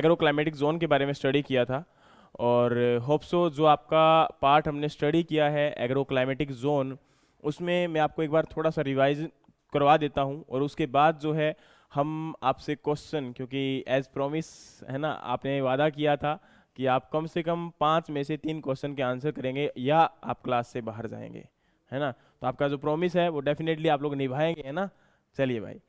Agro climatic zone के बारे में स्टडी किया था। और होप सो जो आपका पार्ट हमने स्टडी किया है एग्रो क्लाइमेटिक जोन, उसमें मैं आपको एक बार थोड़ा सा रिवाइज करवा देता हूँ, और उसके बाद जो है हम आपसे क्वेश्चन, क्योंकि एज प्रॉमिस है ना, आपने वादा किया था कि आप कम से कम 5 में से 3 क्वेश्चन के आंसर करेंगे या आप क्लास से बाहर जाएंगे, है ना। तो आपका जो प्रॉमिस है वो डेफिनेटली आप लोग निभाएंगे, है ना। चलिए भाई,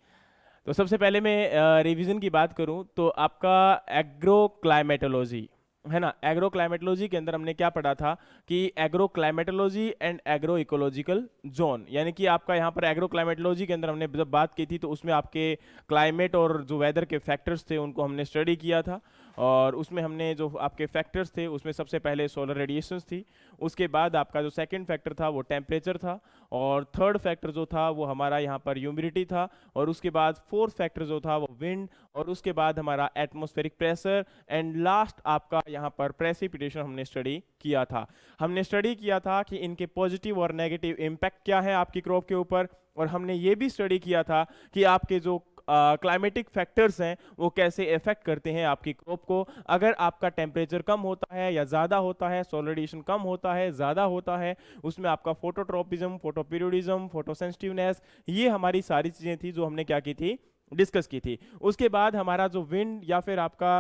तो सबसे पहले मैं रिवीजन की बात करूं तो आपका एग्रो क्लाइमेटोलॉजी, है ना, एग्रो क्लाइमेटोलॉजी के अंदर हमने क्या पढ़ा था कि agro climatology and agro ecological zone, यानी कि आपका यहाँ पर एग्रो क्लाइमेटोलॉजी के अंदर हमने जब बात की थी तो उसमें आपके क्लाइमेट और जो वेदर के फैक्टर्स थे उनको हमने स्टडी किया था। और उसमें हमने जो आपके फैक्टर्स थे उसमें सबसे पहले सोलर रेडिएशंस थी, उसके बाद आपका जो सेकंड फैक्टर था वो टेम्परेचर था, और थर्ड फैक्टर जो था वो हमारा यहाँ पर ह्यूमिडिटी था, और उसके बाद फोर्थ फैक्टर जो था वो विंड, और उसके बाद हमारा एटमॉस्फेरिक प्रेशर, एंड लास्ट आपका यहाँ पर प्रेसिपिटेशन हमने स्टडी किया था। हमने स्टडी किया था कि इनके पॉजिटिव और नेगेटिव इम्पैक्ट क्या है आपकी क्रॉप के ऊपर, और हमने ये भी स्टडी किया था कि आपके जो क्लाइमेटिक फैक्टर्स हैं वो कैसे इफेक्ट करते हैं आपकी क्रॉप को। अगर आपका टेम्परेचर कम होता है या ज़्यादा होता है, सोलर रेडिएशन कम होता है ज़्यादा होता है, उसमें आपका फोटोट्रोपिज्म, फोटोपीरियोडिज्म, फोटोसेंसिटिवनेस, ये हमारी सारी चीज़ें थी जो हमने क्या की थी, डिस्कस की थी। उसके बाद हमारा जो विंड या फिर आपका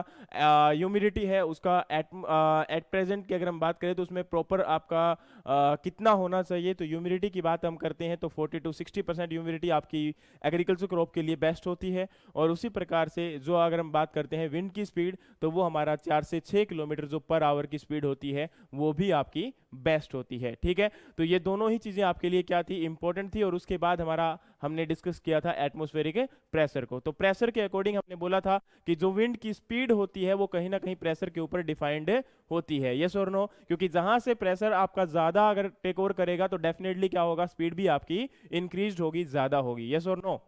ह्यूमिडिटी है उसका एट प्रेजेंट की अगर हम बात करें तो उसमें प्रॉपर आपका कितना होना चाहिए, तो ह्यूमिडिटी की बात हम करते हैं तो 40 to 60% ह्यूमिडिटी आपकी एग्रीकल्चर क्रॉप के लिए बेस्ट होती है। और उसी प्रकार से जो अगर हम बात करते हैं विंड की स्पीड, तो वो हमारा 4 से 6 किलोमीटर जो पर आवर की स्पीड होती है वो भी आपकी बेस्ट होती है, ठीक है। तो ये दोनों ही चीज़ें आपके लिए क्या थी, इंपॉर्टेंट थी। और उसके बाद हमारा हमने डिस्कस किया था एटमॉस्फेरिक प्रेशर को। तो प्रेशर के अकॉर्डिंग हमने बोला था कि जो विंड की स्पीड होती है वो कहीं ना कहीं प्रेशर के ऊपर डिफाइंड होती है, यस और नो। क्योंकि जहां से प्रेशर आपका ज्यादा अगर टेक ओवर करेगा तो डेफिनेटली क्या होगा, स्पीड भी आपकी इंक्रीज होगी, ज्यादा होगी, यस और नो।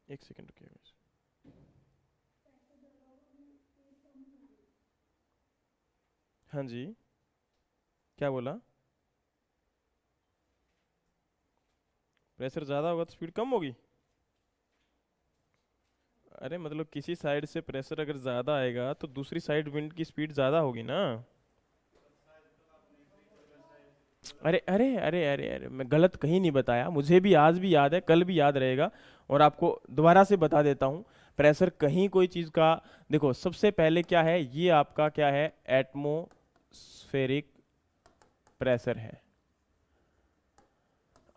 एक सेकंड रुकिए। हाँ जी, क्या बोला, प्रेशर ज्यादा होगा तो स्पीड कम होगी। अरे मतलब किसी साइड से प्रेशर अगर ज्यादा आएगा तो दूसरी साइड विंड की स्पीड ज्यादा होगी ना। अरे अरे अरे अरे अरे, मैं गलत कहीं नहीं बताया, मुझे भी आज भी याद है, कल भी याद रहेगा, और आपको दोबारा से बता देता हूँ। प्रेशर कहीं कोई चीज़ का, देखो सबसे पहले क्या है, ये आपका क्या है, एटमोस्फेरिक प्रेशर है।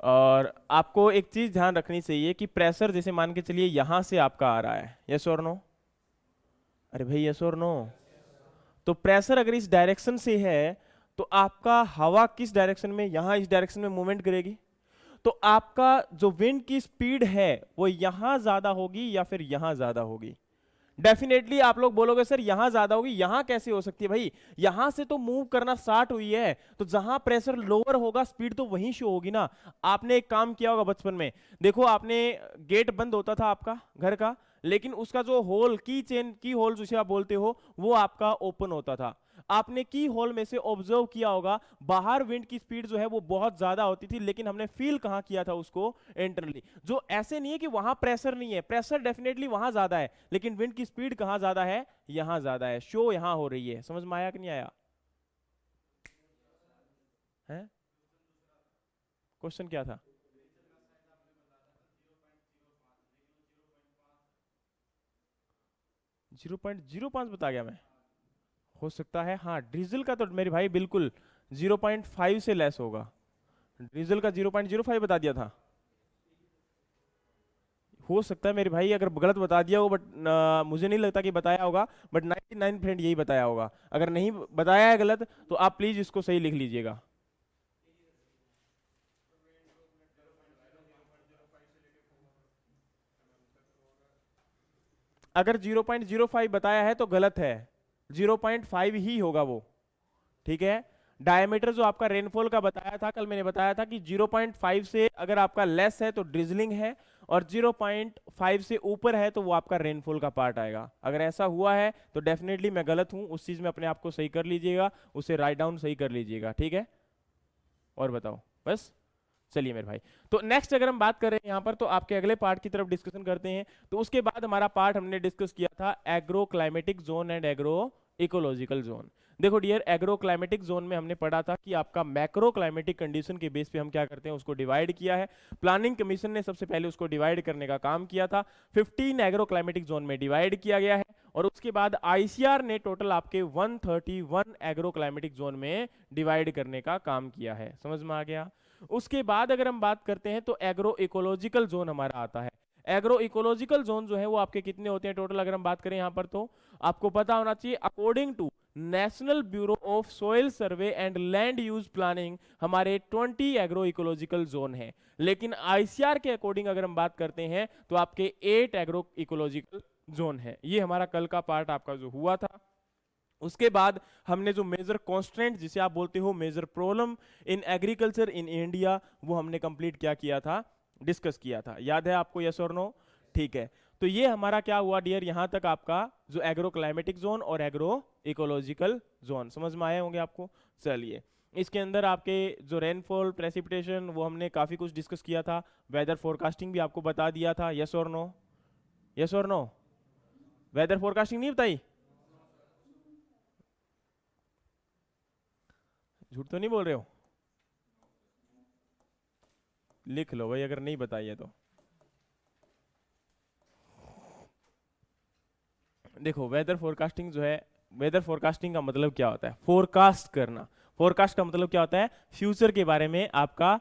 और आपको एक चीज़ ध्यान रखनी चाहिए कि प्रेशर जैसे मान के चलिए यहाँ से आपका आ रहा है, यस और नो। अरे भाई यस और नो। तो प्रेशर अगर इस डायरेक्शन से है तो आपका हवा किस डायरेक्शन में, यहां इस डायरेक्शन में मूवमेंट करेगी। तो आपका जो विंड की स्पीड है वो यहां ज्यादा होगी या फिर यहां ज्यादा होगी। डेफिनेटली आप लोग बोलोगे सर यहां ज्यादा होगी, यहां कैसे हो सकती है भाई, यहां से तो मूव करना स्टार्ट हुई है, तो जहां प्रेशर लोअर होगा स्पीड तो वहीं शो होगी ना। आपने एक काम किया होगा बचपन में, देखो आपने, गेट बंद होता था आपका घर का, लेकिन उसका जो होल, की चेन की होल जिसे आप बोलते हो, वो आपका ओपन होता था। आपने की होल में से ऑब्जर्व किया होगा बाहर विंड की स्पीड जो है वो बहुत ज्यादा होती थी, लेकिन हमने फील कहां किया था उसको, इंटरनली। जो ऐसे नहीं है कि वहां प्रेशर नहीं है, प्रेशर डेफिनेटली वहां ज्यादा है, लेकिन विंड की स्पीड कहां ज्यादा है, यहां ज्यादा है, शो यहां हो रही है। समझ में आया कि नहीं आया है, क्वेश्चन क्या था। 0.05 बता गया मैं, हो सकता है हाँ। डीजल का तो मेरे भाई बिल्कुल 0.5 से लेस होगा, डीजल का 0.05 बता दिया था। हो सकता है मेरे भाई अगर गलत बता दिया हो, बट मुझे नहीं लगता कि बताया होगा, बट 99% यही बताया होगा। अगर नहीं बताया है गलत तो आप प्लीज इसको सही लिख लीजिएगा। अगर 0.05 बताया है तो गलत है, 0.5 ही होगा वो, ठीक है। डायमीटर जो आपका रेनफॉल का बताया था कल, मैंने बताया था कि 0.5 से अगर आपका लेस है तो ड्रिजलिंग है, और 0.5 से ऊपर है तो वो आपका रेनफॉल का पार्ट आएगा। अगर ऐसा हुआ है तो डेफिनेटली मैं गलत हूं, उस चीज में अपने आप को सही कर लीजिएगा, उसे राइट डाउन सही कर लीजिएगा, ठीक है। और बताओ बस। चलिए मेरे भाई, तो नेक्स्ट अगर हम बात करें यहाँ पर, तो आपके अगले पार्ट की तरफ डिस्कशन करते हैं। तो उसके बाद हमारा पार्ट हमने डिस्कस किया था agro climatic zone and agro ecological zone. देखो डियर, एग्रो क्लाइमेटिक जोन में हमने पढ़ा था कि आपका मैक्रो क्लाइमेटिक कंडीशन के बेस पे हम क्या करते हैं, उसको डिवाइड किया है। प्लानिंग कमीशन ने सबसे पहले उसको डिवाइड करने का काम किया था, 15 एग्रो क्लाइमेटिक जोन में डिवाइड किया गया है। और उसके बाद आईसीआर ने टोटल आपके 131 एग्रो क्लाइमेटिक जोन में डिवाइड करने का काम किया है। समझ में आ गया? उसके बाद अगर हम बात करते हैं तो एग्रो इकोलॉजिकल जोन हमारा आता है। एग्रो इकोलॉजिकल जोन जो है वो आपके कितने होते हैं टोटल, अगर हम बात करें यहाँ पर, तो आपको पता होना चाहिए according to National Bureau of Soil Survey and Land Use Planning हमारे 20 एग्रो इकोलॉजिकल जोन है। लेकिन आईसीआर के अकॉर्डिंग अगर हम बात करते हैं तो आपके 8 एग्रो इकोलॉजिकल जोन है। ये हमारा कल का पार्ट आपका जो हुआ था। उसके बाद हमने जो मेजर कॉन्स्टेंट, जिसे आप बोलते हो major problem in agriculture in India, वो हमने कंप्लीट क्या किया था, डिस्कस किया था। याद है आपको? यस और नो? ठीक है, तो ये हमारा क्या हुआ डियर, यहां तक आपका जो एग्रो क्लाइमेटिक जोन और एग्रो इकोलॉजिकल जोन समझ में आए होंगे आपको। चलिए, इसके अंदर आपके जो रेनफॉल, प्रेसिपिटेशन, वो हमने काफी कुछ डिस्कस किया था। वेदर फोरकास्टिंग भी आपको बता दिया था। यस और नो? यस और नो? वेदर फोरकास्टिंग नहीं बताई? झूठ तो नहीं बोल रहे हो? लिख लो भाई अगर नहीं बताई है तो। देखो, वेदर फोरकास्टिंग जो है, वेदर फोरकास्टिंग का मतलब क्या होता है? फोरकास्ट करना। फोरकास्ट का मतलब क्या होता है? फ्यूचर के बारे में आपका,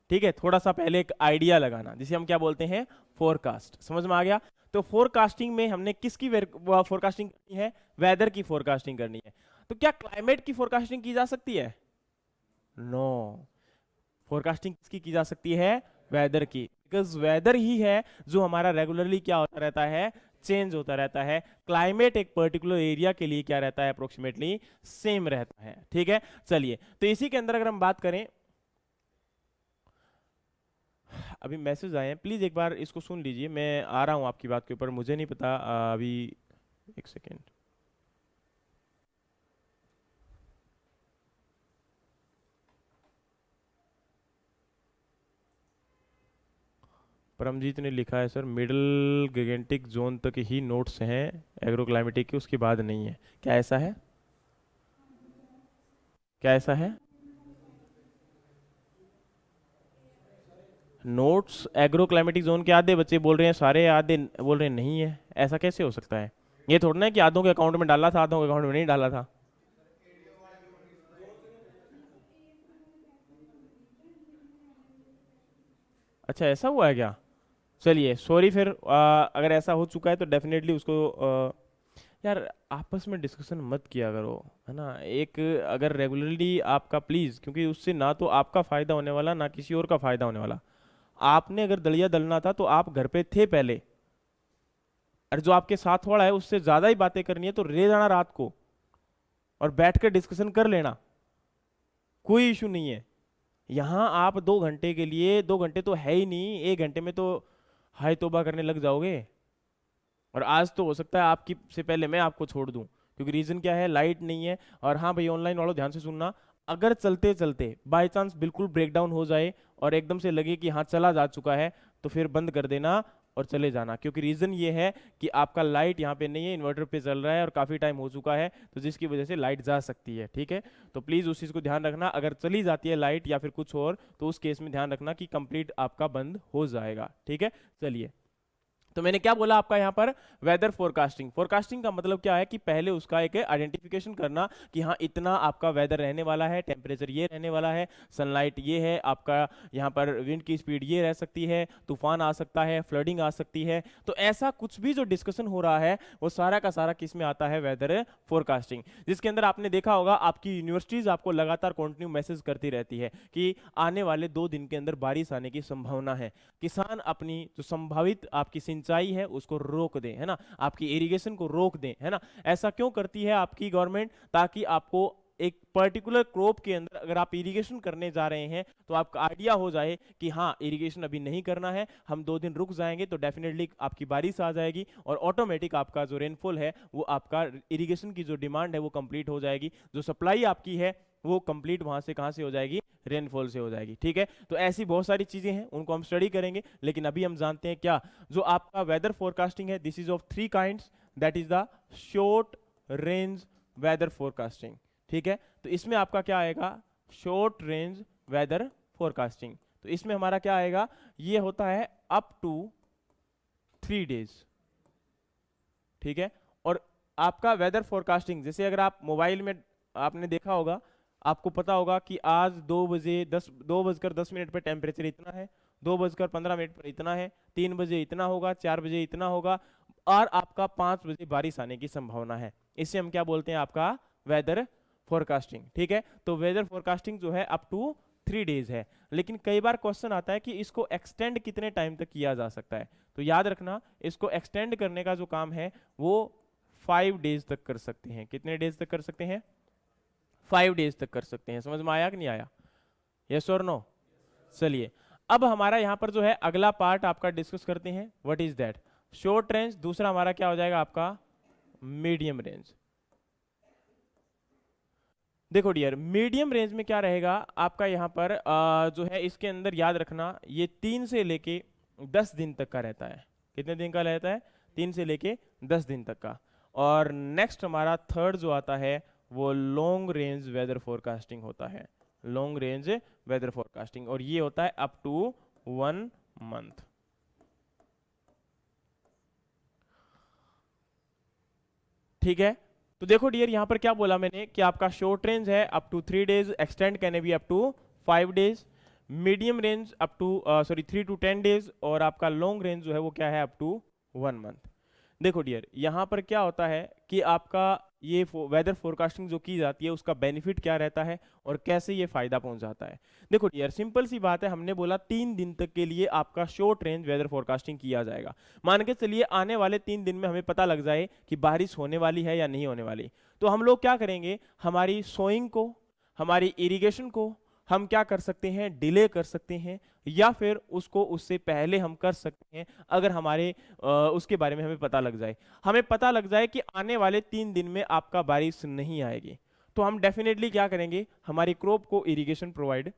ठीक है, थोड़ा सा पहले एक आइडिया लगाना, जिसे हम क्या बोलते हैं, फोरकास्ट। समझ में आ गया? तो फोरकास्टिंग में हमने किसकी फोरकास्टिंग करनी है? वेदर की फोरकास्टिंग करनी है। तो क्या क्लाइमेट की फोरकास्टिंग की जा सकती है? नो। फोरकास्टिंग किसकी की जा सकती है? वेदर की। बिकॉज वेदर ही है जो हमारा रेगुलरली क्या होता रहता है, चेंज होता रहता है। क्लाइमेट एक पर्टिकुलर एरिया के लिए क्या रहता है, अप्रोक्सीमेटली सेम रहता है। ठीक है, चलिए, तो इसी के अंदर अगर हम बात करें, अभी मैसेज आए हैं, प्लीज एक बार इसको सुन लीजिए, मैं आ रहा हूं आपकी बात के ऊपर। मुझे नहीं पता अभी, एक सेकेंड। परमजीत ने लिखा है सर, मिडल गिगेंटिक जोन तक ही नोट्स हैं एग्रोक्लाइमेटिक के, उसके बाद नहीं है। क्या ऐसा है? क्या ऐसा है? नोट्स एग्रोक्लाइमेटिक जोन के आधे बच्चे बोल रहे हैं, सारे आधे बोल रहे हैं नहीं है। ऐसा कैसे हो सकता है? ये थोड़ा ना है कि आधों के अकाउंट में डाला था, आधों के अकाउंट में नहीं डाला था। अच्छा, ऐसा हुआ है क्या? चलिए सॉरी फिर, अगर ऐसा हो चुका है तो डेफिनेटली उसको यार आपस में डिस्कशन मत किया करो, है ना। एक अगर रेगुलरली आपका प्लीज, क्योंकि उससे ना तो आपका फायदा होने वाला, ना किसी और का फायदा होने वाला। आपने अगर दलिया दलना था तो आप घर पे थे पहले, और जो आपके साथ वाला है उससे ज्यादा ही बातें करनी है तो ले जाना रात को और बैठ कर डिस्कशन कर लेना, कोई इशू नहीं है। यहाँ आप 2 घंटे के लिए, 2 घंटे तो है ही नहीं, 1 घंटे में तो हाय तौबा करने लग जाओगे। और आज तो हो सकता है आपकी से पहले मैं आपको छोड़ दूं, क्योंकि रीजन क्या है, लाइट नहीं है। और हाँ भाई, ऑनलाइन वालों ध्यान से सुनना, अगर चलते चलते बाय चांस बिल्कुल ब्रेकडाउन हो जाए और एकदम से लगे कि हाँ चला जा चुका है, तो फिर बंद कर देना और चले जाना। क्योंकि रीजन ये है कि आपका लाइट यहाँ पे नहीं है, इन्वर्टर पे चल रहा है और काफी टाइम हो चुका है, तो जिसकी वजह से लाइट जा सकती है। ठीक है, तो प्लीज उस चीज को ध्यान रखना। अगर चली जाती है लाइट या फिर कुछ और, तो उस केस में ध्यान रखना कि कंप्लीट आपका बंद हो जाएगा। ठीक है, चलिए, तो मैंने क्या बोला आपका यहाँ पर, वेदर फोरकास्टिंग। फोरकास्टिंग का मतलब क्या है कि पहले उसका एक आइडेंटिफिकेशन करना कि हाँ इतना आपका वेदर रहने वाला है, टेम्परेचर ये रहने वाला है, सनलाइट ये है आपका, यहाँ पर विंड की स्पीड ये रह सकती है, तूफान आ सकता है, फ्लडिंग आ सकती है। तो ऐसा कुछ भी जो डिस्कशन हो रहा है वो सारा का सारा किस में आता है, वेदर फोरकास्टिंग। जिसके अंदर आपने देखा होगा आपकी यूनिवर्सिटीज आपको लगातार कंटिन्यू मैसेज करती रहती है कि आने वाले 2 दिन के अंदर बारिश आने की संभावना है। किसान अपनी जो संभावित आपकी सिंचाई है उसको रोक दें, है ना, आपकी इरिगेशन को रोक दें, है ना। ऐसा क्यों करती है आपकी गवर्नमेंट? ताकि आपको एक पर्टिकुलर क्रॉप के अंदर अगर आप इरिगेशन करने जा रहे हैं तो आपका आइडिया हो जाए कि हाँ इरिगेशन अभी नहीं करना है, हम 2 दिन रुक जाएंगे तो डेफिनेटली आपकी बारिश आ जाएगी और ऑटोमेटिक आपका जो रेनफॉल है वो आपका इरिगेशन की जो डिमांड है वो कंप्लीट हो जाएगी, जो सप्लाई आपकी है वो कंप्लीट वहां से कहां से हो जाएगी, रेनफॉल से हो जाएगी। ठीक है, तो ऐसी बहुत सारी चीजें हैं उनको हम स्टडी करेंगे, लेकिन अभी हम जानते हैं क्या जो आपका वेदर फोरकास्टिंग है, this is of 3 kinds, that is the short range weather forecasting. ठीक है, तो इसमें आपका क्या आएगा, शॉर्ट रेंज वेदर फोरकास्टिंग। तो इसमें हमारा क्या आएगा, ये होता है अप टू 3 डेज। ठीक है, और आपका वेदर फोरकास्टिंग जैसे अगर आप मोबाइल में आपने देखा होगा, आपको पता होगा कि आज 2:10 पे टेम्परेचर इतना है, 2:15 पर इतना है, 3 बजे इतना होगा, 4 बजे इतना होगा, और आपका 5 बजे बारिश आने की संभावना है। इसे हम क्या बोलते हैं, आपका वेदर फोरकास्टिंग। ठीक है, तो वेदर फोरकास्टिंग जो है अप टू 3 डेज है, लेकिन कई बार क्वेश्चन आता है कि इसको एक्सटेंड कितने टाइम तक किया जा सकता है। तो याद रखना, इसको एक्सटेंड करने का जो काम है वो 5 डेज तक कर सकते हैं। कितने डेज तक कर सकते हैं, 5 डेज तक कर सकते हैं। समझ में आया कि नहीं आया, यस और नो? चलिए अब हमारा यहां पर जो है अगला पार्ट आपका डिस्कस करते हैं, what is that, short range. दूसरा हमारा क्या हो जाएगा, आपका मीडियम रेंज। देखो डियर, मीडियम रेंज में क्या रहेगा आपका यहां पर जो है इसके अंदर याद रखना ये 3 से लेके 10 दिन तक का रहता है। कितने दिन का रहता है, 3 से लेके 10 दिन तक का। और नेक्स्ट हमारा थर्ड जो आता है वो लॉन्ग रेंज वेदर फोरकास्टिंग होता है, लॉन्ग रेंज वेदर फोरकास्टिंग, और ये होता है अप टू 1 मंथ। ठीक है, तो देखो डियर यहां पर क्या बोला मैंने कि आपका शॉर्ट रेंज है up to 3 days, extend can be up to 5 days, medium range up to 3 to 10 days, और आपका लॉन्ग रेंज जो है वो क्या है, अप टू 1 मंथ। देखो डियर यहां पर क्या होता है कि आपका ये वेदर फोरकास्टिंग जो की जाती है उसका बेनिफिट क्या रहता है और कैसे ये फायदा पहुंचाता है। देखो डियर सिंपल सी बात है, हमने बोला 3 दिन तक के लिए आपका शॉर्ट रेंज वेदर फोरकास्टिंग किया जाएगा। मान के चलिए आने वाले 3 दिन में हमें पता लग जाए कि बारिश होने वाली है या नहीं होने वाली, तो हम लोग क्या करेंगे, हमारी सोइंग को, हमारी इरिगेशन को हम क्या कर सकते हैं, डिले कर सकते हैं, या फिर उसको उससे पहले हम कर सकते हैं अगर हमारे उसके बारे में हमें पता लग जाए। हमें पता लग जाए कि आने वाले 3 दिन में आपका बारिश नहीं आएगी, तो हम डेफिनेटली क्या करेंगे, हमारी क्रॉप को इरिगेशन प्रोवाइड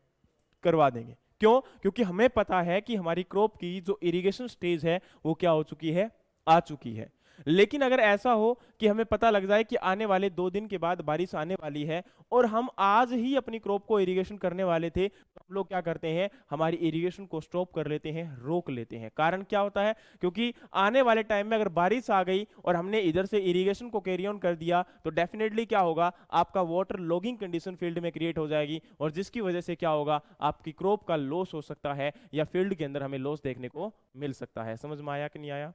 करवा देंगे। क्यों? क्योंकि हमें पता है कि हमारी क्रॉप की जो इरिगेशन स्टेज है वो क्या हो चुकी है, आ चुकी है। लेकिन अगर ऐसा हो कि हमें पता लग जाए कि आने वाले 2 दिन के बाद बारिश आने वाली है और हम आज ही अपनी क्रॉप को इरिगेशन करने वाले थे, तो हम लोग क्या करते हैं, हमारी इरिगेशन को स्टॉप कर लेते हैं, रोक लेते हैं। कारण क्या होता है, क्योंकि आने वाले टाइम में अगर बारिश आ गई और हमने इधर से इरिगेशन को कैरी ऑन कर दिया तो डेफिनेटली क्या होगा, आपका वाटर लॉगिंग कंडीशन फील्ड में क्रिएट हो जाएगी, और जिसकी वजह से क्या होगा, आपकी क्रॉप का लॉस हो सकता है या फील्ड के अंदर हमें लॉस देखने को मिल सकता है। समझ में आया कि नहीं आया?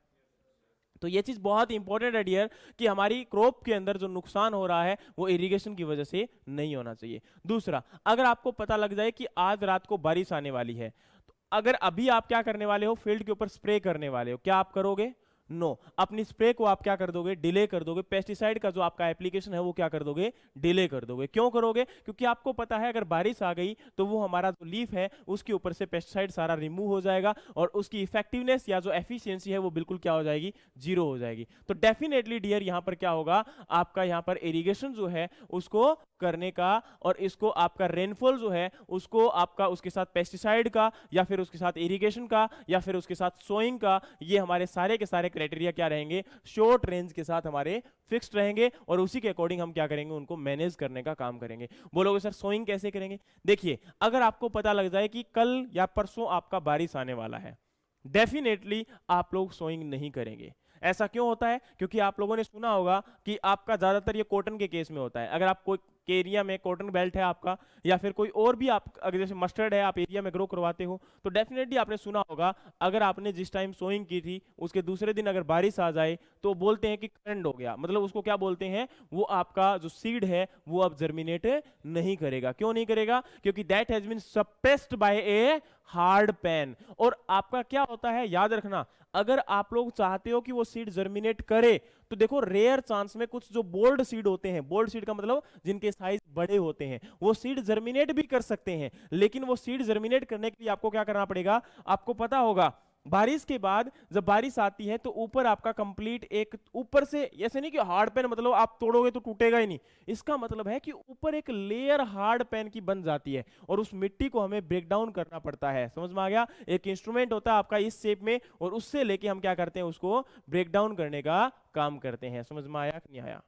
तो ये चीज बहुत इंपॉर्टेंट है डियर कि हमारी क्रॉप के अंदर जो नुकसान हो रहा है वो इरिगेशन की वजह से नहीं होना चाहिए। दूसरा, अगर आपको पता लग जाए कि आज रात को बारिश आने वाली है, तो अगर अभी आप क्या करने वाले हो, फील्ड के ऊपर स्प्रे करने वाले हो, क्या आप करोगे? नो, अपनी स्प्रे को आप क्या कर दोगे, डिले कर दोगे। पेस्टिसाइड का जो आपका एप्लीकेशन है वो क्या कर दोगे, डिले कर दोगे। क्यों करोगे? क्योंकि आपको पता है अगर बारिश आ गई तो वो हमारा जो लीफ है उसके ऊपर से पेस्टिसाइड सारा रिमूव हो जाएगा और उसकी इफेक्टिवनेस या जो एफिशिएंसी है वो बिल्कुल क्या हो जाएगी, जीरो हो जाएगी। तो डेफिनेटली डियर यहां पर क्या होगा, आपका यहां पर इरिगेशन जो है उसको करने का, और इसको आपका रेनफॉल जो है उसको आपका उसके साथ पेस्टिसाइड का या फिर उसके साथ इरिगेशन का या फिर उसके साथ सोइंग का, ये हमारे सारे के सारे क्राइटेरिया क्या रहेंगे, शॉर्ट रेंज के साथ हमारे फिक्स्ड रहेंगे, और उसी के अकॉर्डिंग हम क्या करेंगे, उनको मैनेज करने का काम करेंगे। बोलोगे सर सोइंग कैसे करेंगे? देखिए, अगर आपको पता लग जाए कि कल या परसों आपका बारिश आने वाला है, डेफिनेटली आप लोग सोइंग नहीं करेंगे। ऐसा क्यों होता है? क्योंकि आप लोगों ने सुना होगा कि आपका ज्यादातर ये कॉटन के केस में होता है। अगर आप कोई एरिया में कॉटन बेल्ट है आपका, या फिर कोई और भी आप अगर जैसे मस्टर्ड है आप एरिया में ग्रो करवाते हो, तो डेफिनेटली आपने सुना होगा अगर आपने जिस टाइम सोइंग की थी उसके दूसरे दिन अगर बारिश आ जाए तो बोलते हैं कि करंट हो गया। मतलब उसको क्या बोलते हैं, वो आपका जो सीड है वो अब जर्मिनेट नहीं करेगा। क्यों नहीं करेगा? क्योंकि that has been suppressed by a hard pan. और आपका क्या होता है, याद रखना, अगर आप लोग चाहते हो कि वो सीड जर्मिनेट करे, तो देखो रेयर चांस में कुछ जो बोल्ड सीड होते हैं, बोल्ड सीड का मतलब जिनके साइज बड़े होते हैं, वो सीड जर्मिनेट भी कर सकते हैं। लेकिन वो सीड जर्मिनेट करने के लिए आपको क्या करना पड़ेगा, आपको पता होगा बारिश के बाद जब बारिश आती है तो ऊपर आपका कंप्लीट एक ऊपर से, ऐसे नहीं कि हार्ड पेन मतलब आप तोड़ोगे तो टूटेगा ही नहीं, इसका मतलब है कि ऊपर एक लेयर हार्ड पेन की बन जाती है और उस मिट्टी को हमें ब्रेक डाउन करना पड़ता है। समझ में आ गया? एक इंस्ट्रूमेंट होता है आपका इस शेप में और उससे लेके हम क्या करते हैं, उसको ब्रेक डाउन करने का काम करते हैं। समझ में आया कि नहीं आया?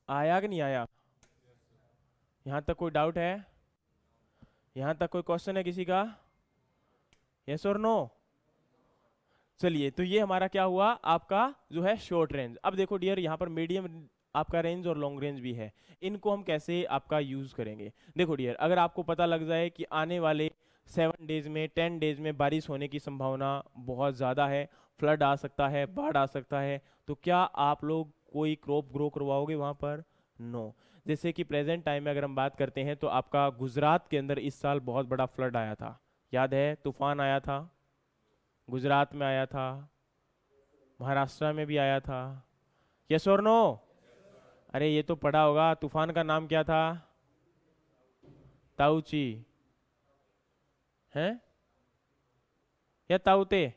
आया कि नहीं आया? यहां तक कोई डाउट है? यहां तक कोई क्वेश्चन है किसी का? यस और नो? चलिए, तो ये हमारा क्या हुआ, आपका जो है शॉर्ट रेंज। अब देखो डियर, यहाँ पर मीडियम आपका रेंज और लॉन्ग रेंज भी है, इनको हम कैसे आपका यूज करेंगे। देखो डियर, अगर आपको पता लग जाए कि आने वाले 7 डेज में 10 डेज में बारिश होने की संभावना बहुत ज़्यादा है, फ्लड आ सकता है, बाढ़ आ सकता है, तो क्या आप लोग कोई क्रॉप ग्रो करवाओगे वहाँ पर? नो। जैसे कि प्रेजेंट टाइम में अगर हम बात करते हैं तो आपका गुजरात के अंदर इस साल बहुत बड़ा फ्लड आया था, याद है? तूफान आया था, गुजरात में आया था, महाराष्ट्र में भी आया था। यस और नो? अरे ये तो पढ़ा होगा, तूफान का नाम क्या था? ताऊची है या ताउते?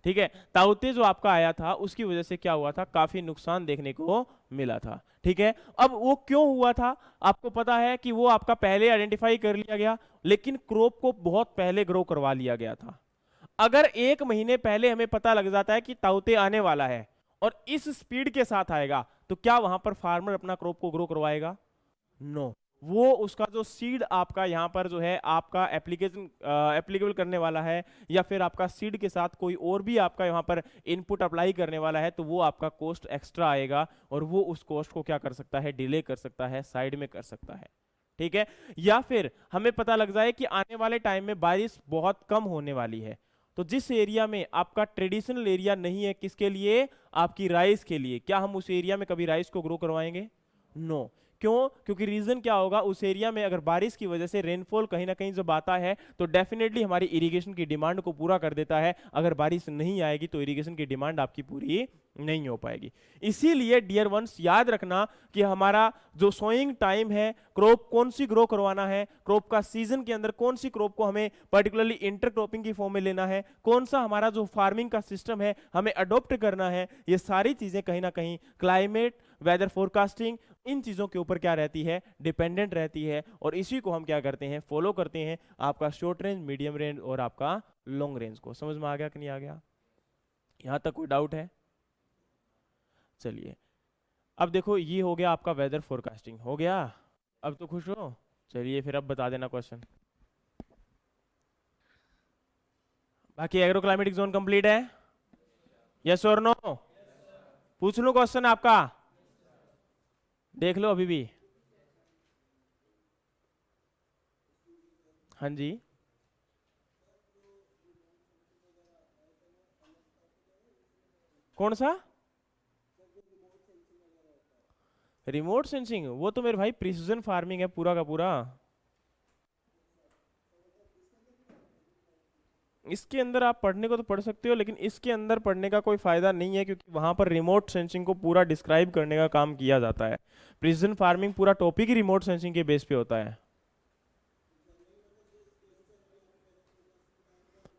ठीक है, ताउते जो आपका आया था उसकी वजह से क्या हुआ था, काफी नुकसान देखने को मिला था। ठीक है, अब वो क्यों हुआ था, आपको पता है कि वो आपका पहले आइडेंटिफाई कर लिया गया, लेकिन क्रॉप को बहुत पहले ग्रो करवा लिया गया था। अगर 1 महीने पहले हमें पता लग जाता है कि ताउते आने वाला है और इस स्पीड के साथ आएगा, तो क्या वहां पर फार्मर अपना क्रॉप को ग्रो करवाएगा? नो। वो उसका जो सीड आपका यहाँ पर जो है आपका एप्लीकेबल करने वाला है, या फिर आपका सीड के साथ कोई और भी आपका यहाँ पर इनपुट अप्लाई करने वाला है, तो वो आपका कॉस्ट एक्स्ट्रा आएगा और वो उस कॉस्ट को क्या कर सकता है, डिले कर सकता है, साइड में कर सकता है। ठीक है, या फिर हमें पता लग जाए कि आने वाले टाइम में बारिश बहुत कम होने वाली है, तो जिस एरिया में आपका ट्रेडिशनल एरिया नहीं है, किसके लिए? आपकी राइस के लिए, क्या हम उस एरिया में कभी राइस को ग्रो करवाएंगे? नो। क्यों? क्योंकि रीजन क्या होगा, उस एरिया में अगर बारिश की वजह से रेनफॉल कहीं ना कहीं जब आता है तो डेफिनेटली हमारी इरिगेशन की डिमांड को पूरा कर देता है। अगर बारिश नहीं आएगी तो इरिगेशन की डिमांड आपकी पूरी नहीं हो पाएगी। इसीलिए डियर वंस याद रखना कि हमारा जो सोइंग टाइम है, क्रॉप कौन सी ग्रो करवाना है, क्रॉप का सीजन के अंदर कौन सी क्रॉप को हमें पर्टिकुलरली इंटरक्रॉपिंग की फॉर्म में लेना है, कौन सा हमारा जो फार्मिंग का सिस्टम है हमें अडॉप्ट करना है, ये सारी चीजें कहीं ना कहीं क्लाइमेट, वेदर फोरकास्टिंग, इन चीजों के ऊपर क्या रहती है, डिपेंडेंट रहती है। और इसी को हम क्या करते हैं, फॉलो करते हैं, आपका शॉर्ट रेंज, मीडियम रेंज और आपका लॉन्ग रेंज को। समझ में आ गया कि नहीं आ गया? यहां तक कोई डाउट है? चलिए, अब देखो ये हो गया आपका वेदर फोरकास्टिंग हो गया, अब तो खुश हो? चलिए फिर अब बता देना क्वेश्चन। बाकी एग्रोक्लाइमेटिक जोन कंप्लीट है? यस और नो? पूछ लो क्वेश्चन आपका, देख लो अभी भी। हाँ जी, कौन सा? Remote sensing? वो तो मेरे भाई प्रिसिजन फार्मिंग है पूरा का पूरा। इसके अंदर आप पढ़ने को तो पढ़ सकते हो, लेकिन इसके अंदर पढ़ने का कोई फायदा नहीं है, क्योंकि वहां पर रिमोट सेंसिंग को पूरा डिस्क्राइब करने का काम किया जाता है। प्रिसिजन फार्मिंग पूरा टॉपिक ही रिमोट सेंसिंग के बेस पे होता है।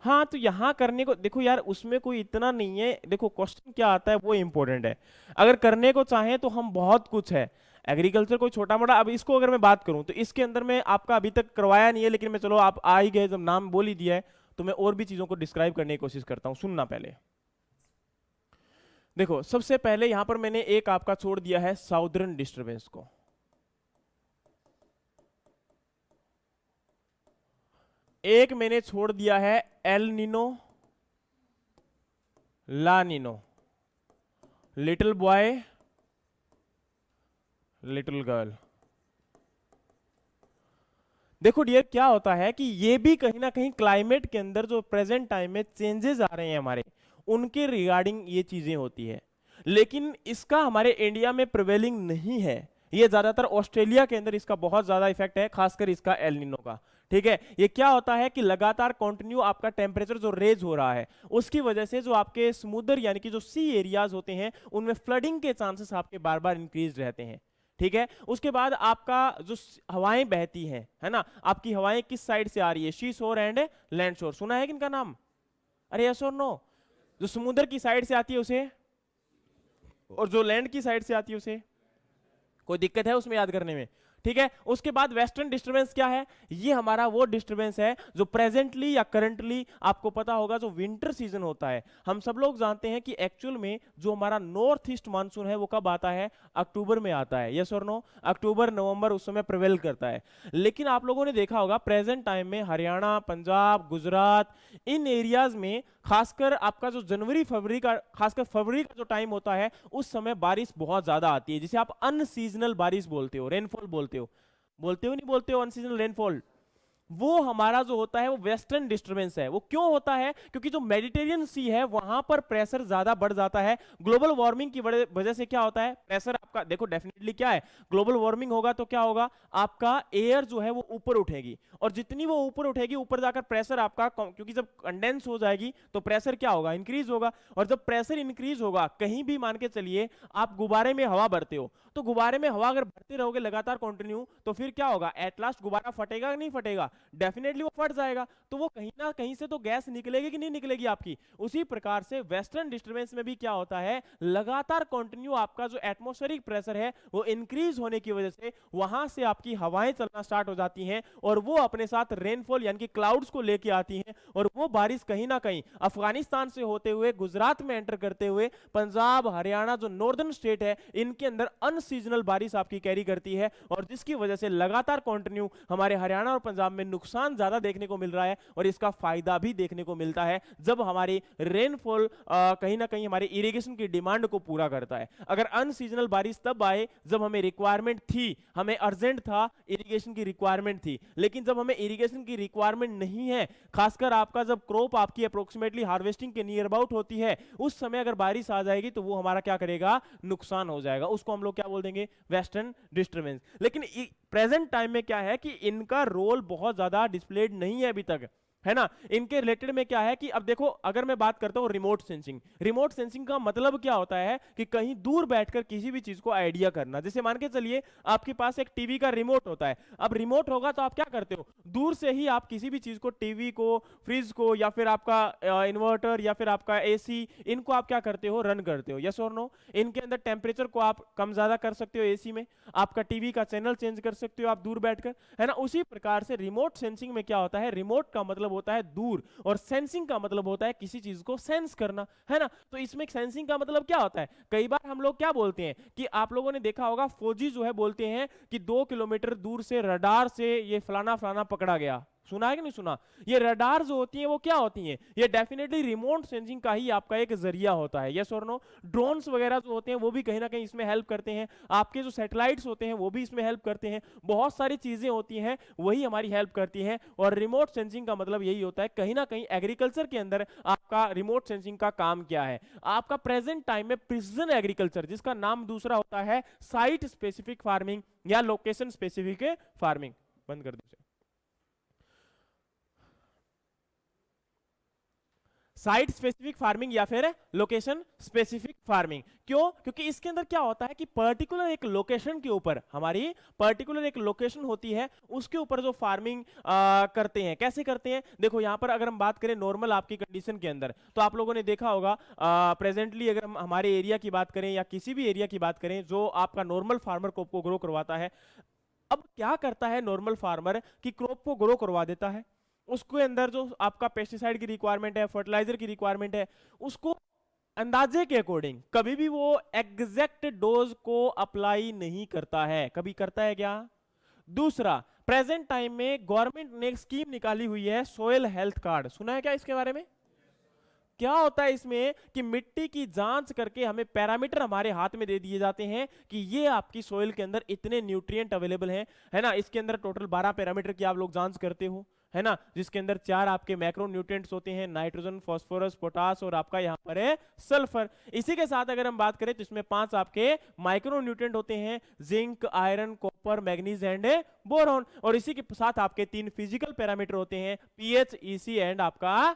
हाँ, तो यहाँ करने को देखो यार, उसमें कोई इतना नहीं है। देखो क्वेश्चन क्या आता है वो इंपॉर्टेंट है। अगर करने को चाहें तो हम बहुत कुछ है, एग्रीकल्चर कोई छोटा मोटा। अब इसको अगर मैं बात करूं तो इसके अंदर में आपका अभी तक करवाया नहीं है, लेकिन मैं चलो आप आ ही गए, जब नाम बोल ही दिया है तो मैं और भी चीजों को डिस्क्राइब करने की कोशिश करता हूँ। सुनना पहले, देखो सबसे पहले यहां पर मैंने एक आपका छोड़ दिया है साउदर्न डिस्टर्बेंस को। एक मैंने छोड़ दिया है El Nino, La Nina, little boy, little girl. देखो डियर, क्या होता है कि ये भी कहीं ना कहीं क्लाइमेट के अंदर जो प्रेजेंट टाइम में चेंजेस आ रहे हैं हमारे, उनके रिगार्डिंग ये चीजें होती है, लेकिन इसका हमारे इंडिया में प्रिवेलिंग नहीं है। ये ज्यादातर ऑस्ट्रेलिया के अंदर इसका बहुत ज्यादा इफेक्ट है, खासकर इसका एल नीनो का। ठीक है, ये क्या होता है कि लगातार कंटिन्यू आपका टेम्परेचर जो रेज हो रहा है उसकी वजह से जो आपके समुद्र यानी कि जो सी एरियाज होते हैं उनमें फ्लडिंग के चांसेस आपके बार बार इंक्रीज रहते हैं। ठीक है, उसके बाद आपका जो हवाएं बहती हैं, है ना, आपकी हवाएं किस साइड से आ रही है, शी शोर एंड लैंड शोर, सुना है किनका नाम? अरे यस और नो? जो समुद्र की साइड से आती है उसे, और जो लैंड की साइड से आती है उसे। कोई दिक्कत है उसमें याद करने में? ठीक है, उसके बाद वेस्टर्न डिस्टर्बेंस क्या है? ये हमारा वो डिस्टर्बेंस है जो प्रेजेंटली या करंटली आपको पता होगा जो विंटर सीजन होता है, हम सब लोग जानते हैं कि एक्चुअल में जो हमारा नॉर्थ ईस्ट मानसून है वो कब आता है? अक्टूबर में आता है, यस और नो? अक्टूबर नवंबर उस समय प्रिवेल करता है। लेकिन आप लोगों ने देखा होगा प्रेजेंट टाइम में हरियाणा, पंजाब, गुजरात, इन एरियाज में खासकर आपका जो जनवरी फरवरी का, खासकर फरवरी का जो टाइम होता है उस समय बारिश बहुत ज्यादा आती है, जिसे आप अनसीजनल बारिश बोलते हो, रेनफॉल बोलते हो। बोलते हो नहीं बोलते हो अनसीजनल रेनफॉल? वो हमारा जो होता है वो वेस्टर्न डिस्टर्बेंस है। वो क्यों होता है? क्योंकि जो मेडिटेरियन सी है वहां पर प्रेशर ज्यादा बढ़ जाता है। ग्लोबल वार्मिंग की वजह से क्या होता है, प्रेशर आपका देखो डेफिनेटली क्या है, ग्लोबल वार्मिंग होगा तो क्या होगा, आपका एयर जो है वो ऊपर उठेगी, और जितनी वो ऊपर उठेगी ऊपर जाकर प्रेशर आपका, क्योंकि जब कंडेंस हो जाएगी तो प्रेशर क्या होगा, इंक्रीज होगा। और जब प्रेशर इंक्रीज होगा, कहीं भी मान के चलिए आप गुब्बारे में हवा भरते हो, तो गुब्बारे में हवा अगर भरते रहोगे लगातार कंटिन्यू, तो फिर क्या होगा, एट लास्ट गुब्बारा फटेगा कि नहीं फटेगा? डेफिनेटली वो फट जाएगा, तो वो कहीं ना कहीं से तो गैस निकलेगी कि नहीं निकलेगी आपकी। उसी प्रकार से वेस्टर्न डिस्टर्बेंस में भी क्या होता है, लगातार कंटिन्यू आपका जो एटमॉस्फेरिक प्रेशर है वो इंक्रीज होने की वजह से वहां से आपकी हवाएं चलना स्टार्ट हो जाती हैं, और वो अपने साथ रेनफॉल यानी कि क्लाउड्स को लेके आती हैं, और वो बारिश कहीं ना कहीं अफगानिस्तान से होते हुए गुजरात में एंटर करते हुए पंजाब, हरियाणा जो नॉर्दर्न स्टेट है इनके अंदर अनसीजनल बारिश आपकी कैरी करती है, और जिसकी वजह से लगातार कंटिन्यू हमारे हरियाणा और पंजाब में नुकसान ज्यादा देखने को मिल रहा है, और इसका फायदा भी देखने को मिलता है जब हमारी रेनफॉल कहीं ना कहीं हमारे इरिगेशन की डिमांड को पूरा करता है। अगर अनसीजनल बारिश तब आए जब हमें रिक्वायरमेंट थी, हमें अर्जेंट था, इरिगेशन की रिक्वायरमेंट थी, लेकिन जब हमें इरिगेशन की रिक्वायरमेंट नहीं है, खासकर आपका जब क्रॉप आपकी अप्रोक्सीमेटली हार्वेस्टिंग के नियर अबाउट होती है, उस समय अगर बारिश आ जाएगी तो वो हमारा क्या करेगा, नुकसान हो जाएगा। उसको हम लोग क्या बोल देंगे, वेस्टर्न डिस्टर्बेंस। लेकिन प्रेजेंट टाइम में क्या है कि इनका रोल बहुत ज्यादा डिस्प्लेड नहीं है अभी तक, है ना। इनके रिलेटेड में क्या है कि अब देखो, अगर मैं बात करता हूं रिमोट सेंसिंग, रिमोट सेंसिंग का मतलब क्या होता है कि कहीं दूर बैठकर किसी भी चीज को आइडिया करना। जैसे मान के चलिए आपके पास एक टीवी का रिमोट होता है, अब रिमोट होगा तो आप क्या करते हो, दूर से ही आप किसी भी चीज को, टीवी को, फ्रिज को, या फिर आपका इन्वर्टर या फिर आपका एसी, इनको आप क्या करते हो, रन करते हो, यस और नो। इनके अंदर टेम्परेचर को आप कम ज्यादा कर सकते हो, एसी में आपका टीवी का चैनल चेंज कर सकते हो आप दूर बैठकर, है ना। उसी प्रकार से रिमोट सेंसिंग में क्या होता है, रिमोट का मतलब होता है दूर, और सेंसिंग का मतलब होता है किसी चीज को सेंस करना, है ना। तो इसमें सेंसिंग का मतलब क्या होता है, कई बार हम लोग क्या बोलते हैं कि आप लोगों ने देखा होगा फौजी जो है बोलते हैं कि 2 किलोमीटर दूर से रडार से ये फलाना फलाना पकड़ा गया, सुना है कि नहीं सुना? ये रडार जो होती हैं वो क्या होती हैं, ये डेफिनेटली रिमोट सेंसिंग का ही आपका एक जरिया होता है, यस और नो। ड्रोन्स वगैरह जो होते हैं वो भी कहीं ना कहीं इसमें हेल्प करते हैं, आपके जो सैटेलाइट्स होते हैं वो भी इसमें हेल्प करते हैं, बहुत सारी चीजें होती हैं वही हमारी हेल्प करती हैं। और रिमोट सेंसिंग का मतलब यही होता है, कहीं ना कहीं एग्रीकल्चर के अंदर आपका रिमोट सेंसिंग का काम क्या है, आपका प्रेजेंट टाइम में प्रिसिजन एग्रीकल्चर, जिसका नाम दूसरा होता है साइट स्पेसिफिक फार्मिंग या लोकेशन स्पेसिफिक फार्मिंग। बंद कर दो, साइट स्पेसिफिक फार्मिंग या फिर लोकेशन स्पेसिफिक फार्मिंग। क्यों? क्योंकि इसके अंदर क्या होता है कि पर्टिकुलर एक लोकेशन के ऊपर, हमारी पर्टिकुलर एक लोकेशन होती है, उसके ऊपर जो फार्मिंग करते हैं। कैसे करते हैं, देखो यहां पर अगर हम बात करें नॉर्मल आपकी कंडीशन के अंदर, तो आप लोगों ने देखा होगा प्रेजेंटली अगर हम हमारे एरिया की बात करें या किसी भी एरिया की बात करें जो आपका नॉर्मल फार्मर क्रॉप को ग्रो करवाता है, अब क्या करता है नॉर्मल फार्मर कि क्रॉप को ग्रो करवा देता है, उसके अंदर जो आपका पेस्टिसाइड की रिक्वायरमेंट है, फर्टिलाइजर की रिक्वायरमेंट है, उसको अंदाजे के अकॉर्डिंग कभी भी वो एग्जैक्ट डोज को अप्लाई नहीं करता है। कभी करता है क्या? दूसरा, प्रेजेंट टाइम में गवर्नमेंट ने एक स्कीम निकाली हुई है सोयल हेल्थ कार्ड, सुना है क्या इसके बारे में? क्या होता है इसमें कि मिट्टी की जांच करके हमें पैरामीटर हमारे हाथ में दे दिए जाते हैं कि ये आपकी सोइल के अंदर इतने न्यूट्रिएंट अवेलेबल हैं, है ना। इसके अंदर टोटल 12 पैरामीटर की आप लोग जांच करते हो, है ना, जिसके अंदर 4 आपके मैक्रो न्यूट्रिएंट्स होते हैं, नाइट्रोजन, फास्फोरस, पोटास और आपका यहाँ पर है सल्फर। इसी के साथ अगर हम बात करें तो इसमें 5 आपके माइक्रो न्यूट्रिएंट होते हैं, zinc, iron, copper, manganese and boron. और इसी के साथ आपके 3 फिजिकल पैरामीटर होते हैं, पीएच, ईसी एंड आपका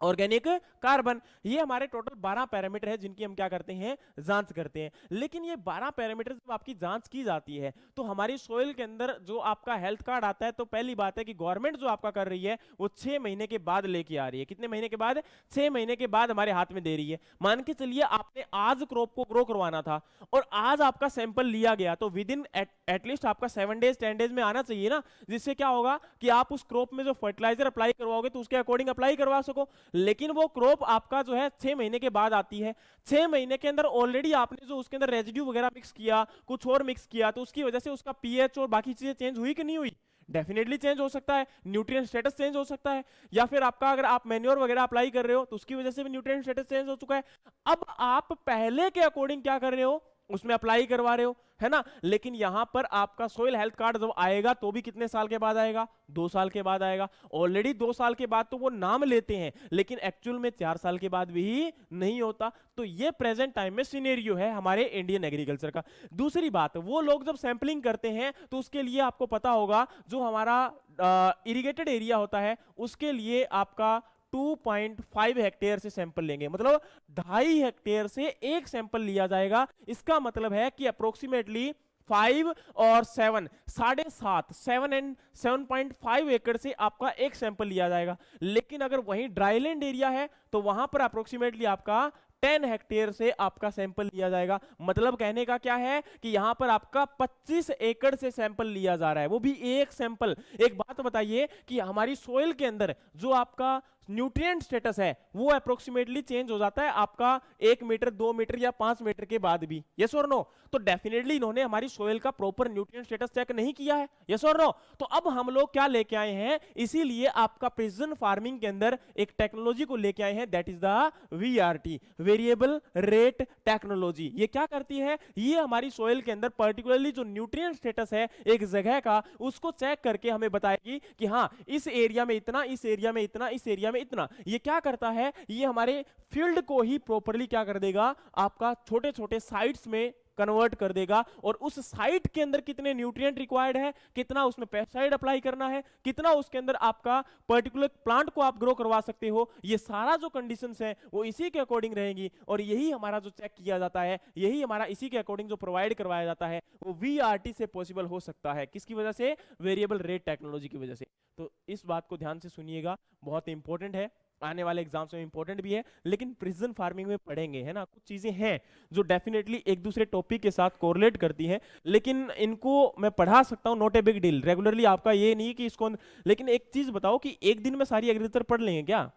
ऑर्गेनिक कार्बन। ये हमारे टोटल 12 पैरामीटर है जिनकी हम क्या करते हैं, जांच करते हैं। लेकिन ये 12 पैरामीटर जब आपकी जांच की जाती है तो हमारी सोइल के अंदर जो आपका हेल्थ कार्ड आता है, तो पहली बात है कि गवर्नमेंट जो आपका कर रही है वो 6 महीने के बाद लेके आ रही है। कितने महीने के बाद? 6 महीने के बाद हमारे हाथ में दे रही है। मान के चलिए आपने आज क्रॉप को ग्रो करवाना था और आज आपका सैंपल लिया गया, तो विद इन एटलीस्ट आपका 7 डेज 10 डेज में आना चाहिए ना, जिससे क्या होगा कि आप उस क्रॉप में जो फर्टिलाइजर अप्लाई करवाओगे तो उसके अकॉर्डिंग अप्लाई करवा सको। लेकिन वो क्रॉप आपका जो है 6 महीने के बाद आती है। 6 महीने के अंदर ऑलरेडी आपने जो उसके अंदर रेजिड्यू वगैरह मिक्स किया, कुछ और मिक्स किया, तो उसकी वजह से उसका पीएच और बाकी चीजें चेंज हुई कि नहीं हुई? डेफिनेटली चेंज हो सकता है, न्यूट्रिएंट स्टेटस चेंज हो सकता है। या फिर आपका अगर आप मैन्योर वगैरह अप्लाई कर रहे हो तो उसकी वजह से भी न्यूट्रिएंट स्टेटस चेंज हो चुका है। अब आप पहले के अकॉर्डिंग क्या कर रहे हो, उसमें अप्लाई करवा रहे हो, है ना। लेकिन यहां पर आपका सोइल हेल्थ कार्ड जब आएगा तो भी कितने साल के बाद आएगा? 2 साल के बाद आएगा। ऑलरेडी 2 साल के बाद तो वो नाम लेते हैं, लेकिन एक्चुअल में 4 साल के बाद भी नहीं होता। तो ये प्रेजेंट टाइम में सिनेरियो है हमारे इंडियन एग्रीकल्चर का। दूसरी बात, वो लोग जब सैंपलिंग करते हैं तो उसके लिए आपको पता होगा जो हमारा इरिगेटेड एरिया होता है उसके लिए आपका 2.5 हेक्टेयर से सैंपल लेंगे, मतलब 2.5 हेक्टेयर से एक सैंपल लिया जाएगा। इसका मतलब है कि अप्रोक्सीमेटली 5 और 7, 7.5, 7 एंड 7.5 एकड़ से आपका एक सैंपल लिया जाएगा। लेकिन अगर वहीं ड्राईलैंड एरिया है तो वहां पर अप्रोक्सीमेटली आपका 10 हेक्टेयर से आपका सैंपल लिया जाएगा। मतलब कहने का क्या है कि यहां पर आपका 25 एकड़ से सैंपल लिया जा रहा है, वो भी एक सैंपल। एक बात बताइए कि हमारी सोइल के अंदर जो आपका न्यूट्रिएंट स्टेटस है वो अप्रोक्सीमेटली चेंज हो जाता है आपका 1 मीटर, 2 मीटर या 5 मीटर के बाद भी, यस और नो? तो डेफिनेटली इन्होंने हमारी सोइल का प्रॉपर न्यूट्रिएंट स्टेटस चेक नहीं किया है, यस और नो? तो अब हम लोग क्या लेके आए हैं, इसीलिए आपका प्रिसिजन फार्मिंग के अंदर एक टेक्नोलॉजी को लेके आए हैं, that is the VRT, variable rate technology. ये क्या करती है, ये हमारी सोइल के अंदर पर्टिकुलरली जो न्यूट्रिएंट स्टेटस है एक जगह का, उसको चेक करके हमें बताएगी कि हाँ इस एरिया में इतना, इस एरिया में इतना, इस एरिया में इतना। ये क्या करता है, ये हमारे फील्ड को ही प्रॉपर्ली क्या कर देगा, आपका छोटे छोटे साइट्स में कन्वर्ट कर देगा। और उस साइट के अंदर कितने न्यूट्रिएंट रिक्वायर्ड है, कितना उसमें पेस्टिसाइड अप्लाई करना है, कितना उसके अंदर आपका पर्टिकुलर प्लांट को आप ग्रो करवा सकते हो, ये सारा जो कंडीशंस है वो इसी के अकॉर्डिंग रहेंगी। और यही हमारा जो चेक किया जाता है, यही हमारा इसी के अकॉर्डिंग जो प्रोवाइड करवाया जाता है, वो वीआरटी से पॉसिबल हो सकता है। किसकी वजह से? वेरिएबल रेट टेक्नोलॉजी की वजह से। तो इस बात को ध्यान से सुनिएगा, बहुत इंपॉर्टेंट है, आने वाले एग्जाम्स में इंपॉर्टेंट भी है, लेकिन प्रिसिजन फार्मिंग में पढ़ेंगे, है ना। कुछ चीजें हैं जो डेफिनेटली एक दूसरे टॉपिक के साथ कोरिलेट करती हैं, लेकिन इनको मैं पढ़ा सकता हूं, not a big deal. Regularly आपका ये नहीं कि इसको, लेकिन एक चीज बताओ कि एक दिन में सारी एग्रीकल्चर पढ़ लेंगे क्या?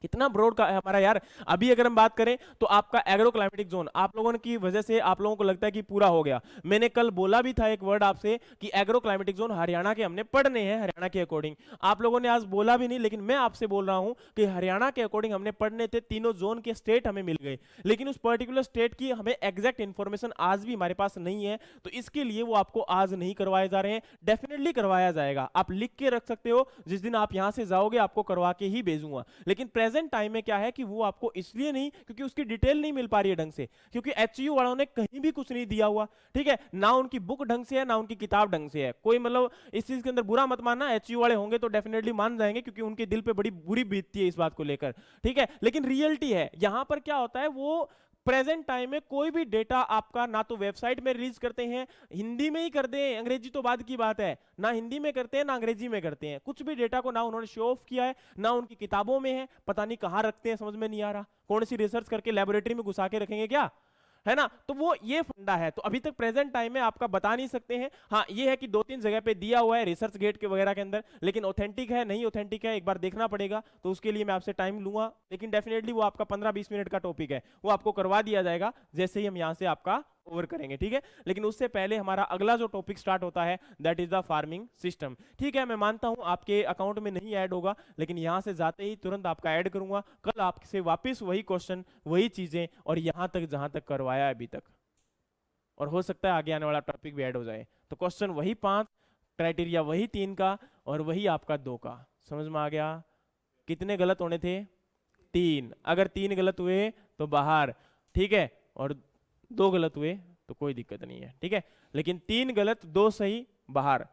कितना ब्रॉड का है हमारा यार। अभी अगर हम बात करें तो आपका एग्रो क्लाइमेटिक जोन, आप लोगों की वजह से आप लोगों को लगता है कि पूरा हो गया। मैंने कल बोला भी था एक वर्ड आपसे कि एग्रो क्लाइमेटिक जोन हरियाणा के हमने पढ़ने हैं, हरियाणा के अकॉर्डिंग। आप लोगों ने आज बोला भी नहीं, लेकिन मैं आपसे बोल रहा हूं कि हरियाणा के अकॉर्डिंग हमने पढ़ने थे, तीनों जोन के स्टेट हमें मिल गए, लेकिन उस पर्टिकुलर स्टेट की हमें एग्जैक्ट इंफॉर्मेशन आज भी हमारे पास नहीं है। तो इसके लिए वो आपको आज नहीं करवाए जा रहे हैं, डेफिनेटली करवाया जाएगा। आप लिख के रख सकते हो, जिस दिन आप यहां से जाओगे आपको करवा के ही भेजूंगा। लेकिन प्रेजेंट टाइम में क्या है कि वो आपको इसलिए नहीं, क्योंकि उसकी डिटेल नहीं मिल पा रही है ढंग से, क्योंकि एचयू वालों ने कहीं भी कुछ नहीं दिया हुआ, ठीक है ना। उनकी बुक ढंग से है ना उनकी किताब ढंग से है। कोई मतलब इस चीज के अंदर बुरा मत मानना, एचयू वाले होंगे तो डेफिनेटली मान जाएंगे, क्योंकि उनके दिल पे बड़ी बुरी बीतती है इस बात को लेकर, ठीक है। लेकिन रियलिटी है यहां पर क्या होता है, वो प्रेजेंट टाइम में कोई भी डेटा आपका ना तो वेबसाइट में रिलीज करते हैं, हिंदी में ही कर दें, अंग्रेजी तो बाद की बात है, ना हिंदी में करते हैं ना अंग्रेजी में करते हैं। कुछ भी डेटा को ना उन्होंने शो ऑफ किया है, ना उनकी किताबों में है, पता नहीं कहां रखते हैं, समझ में नहीं आ रहा। कौन सी रिसर्च करके लेबोरेटरी में घुसा के रखेंगे क्या, है ना। तो वो ये फंडा है। तो अभी तक प्रेजेंट टाइम में आपका बता नहीं सकते हैं। हाँ ये है कि 2-3 जगह पे दिया हुआ है रिसर्च गेट के वगैरह के अंदर, लेकिन ऑथेंटिक है नहीं ऑथेंटिक है एक बार देखना पड़ेगा। तो उसके लिए मैं आपसे टाइम लूंगा, लेकिन डेफिनेटली वो आपका 15-20 मिनट का टॉपिक है, वो आपको करवा दिया जाएगा जैसे ही हम यहाँ से आपका ओवर करेंगे, ठीक है। लेकिन उससे पहले हमारा अगला जो टॉपिक स्टार्ट होता है that is the farming system, ठीक है। मैं मानता हूं आपके अकाउंट में नहीं ऐड होगा, लेकिन यहां से जाते ही तुरंत आपका ऐड करूंगा। कल आपसे वापस वही क्वेश्चन वही चीजें और यहां तक जहां तक करवाया अभी तक, और हो सकता है आगे आने वाला टॉपिक भी ऐड हो जाए। तो क्वेश्चन वही 5, क्राइटेरिया वही 3 का और वही आपका 2 का। समझ में आ गया? कितने गलत होने थे? 3। अगर 3 गलत हुए तो बाहर, ठीक है, और 2 गलत हुए तो कोई दिक्कत नहीं है, ठीक है। लेकिन 3 गलत 2 सही बाहर,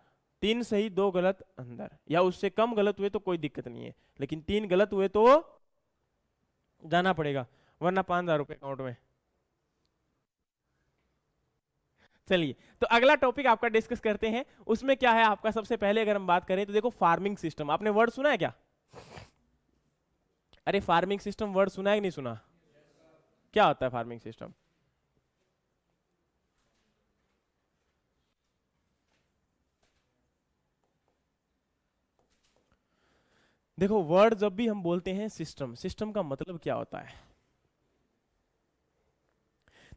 3 सही 2 गलत अंदर, या उससे कम गलत हुए तो कोई दिक्कत नहीं है, लेकिन 3 गलत हुए तो जाना पड़ेगा, वरना 5,000 रुपये अकाउंट में। चलिए, तो अगला टॉपिक आपका डिस्कस करते हैं। उसमें क्या है आपका, सबसे पहले अगर हम बात करें तो देखो फार्मिंग सिस्टम, आपने वर्ड सुना है क्या? अरे फार्मिंग सिस्टम वर्ड सुना है कि नहीं सुना? क्या होता है फार्मिंग सिस्टम? देखो वर्ड जब भी हम बोलते हैं सिस्टम, सिस्टम का मतलब क्या होता है?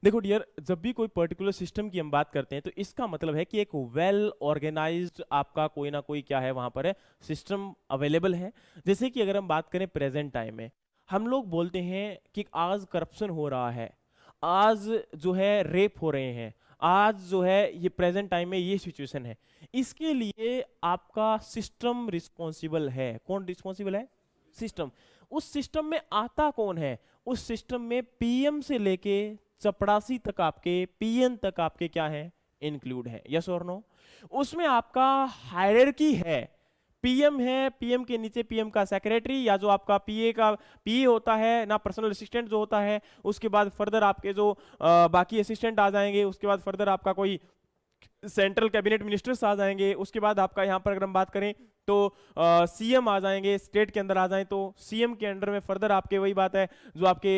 देखो डियर, जब भी कोई पर्टिकुलर सिस्टम की हम बात करते हैं तो इसका मतलब है कि एक वेल ऑर्गेनाइज्ड आपका कोई ना कोई क्या है वहां पर है, सिस्टम अवेलेबल है। जैसे कि अगर हम बात करें प्रेजेंट टाइम में, हम लोग बोलते हैं कि आज करप्शन हो रहा है, आज जो है रेप हो रहे हैं, आज जो है ये प्रेजेंट टाइम में ये सिचुएशन है, इसके लिए आपका सिस्टम रिस्पॉन्सिबल है। कौन रिस्पॉन्सिबल है? सिस्टम। उस सिस्टम में आता कौन है? उस सिस्टम में पीएम से लेके चपड़ासी तक, आपके पीएन तक आपके क्या है, इंक्लूड है। यस और नो? उसमें आपका हायरार्की है, पीएम है, पीएम के नीचे पीएम का सेक्रेटरी, या जो आपका पीए का पीए होता है ना, पर्सनल असिस्टेंट जो होता है, उसके बाद फर्दर आपके जो बाकी असिस्टेंट आ जाएंगे, उसके बाद फर्दर आपका कोई सेंट्रल कैबिनेट मिनिस्टर्स आ जाएंगे, उसके बाद आपका यहाँ पर अगर हम बात करें तो सीएम आ जाएंगे, स्टेट के अंदर आ जाएं तो सीएम के अंडर में फर्दर आपके वही बात है, जो आपके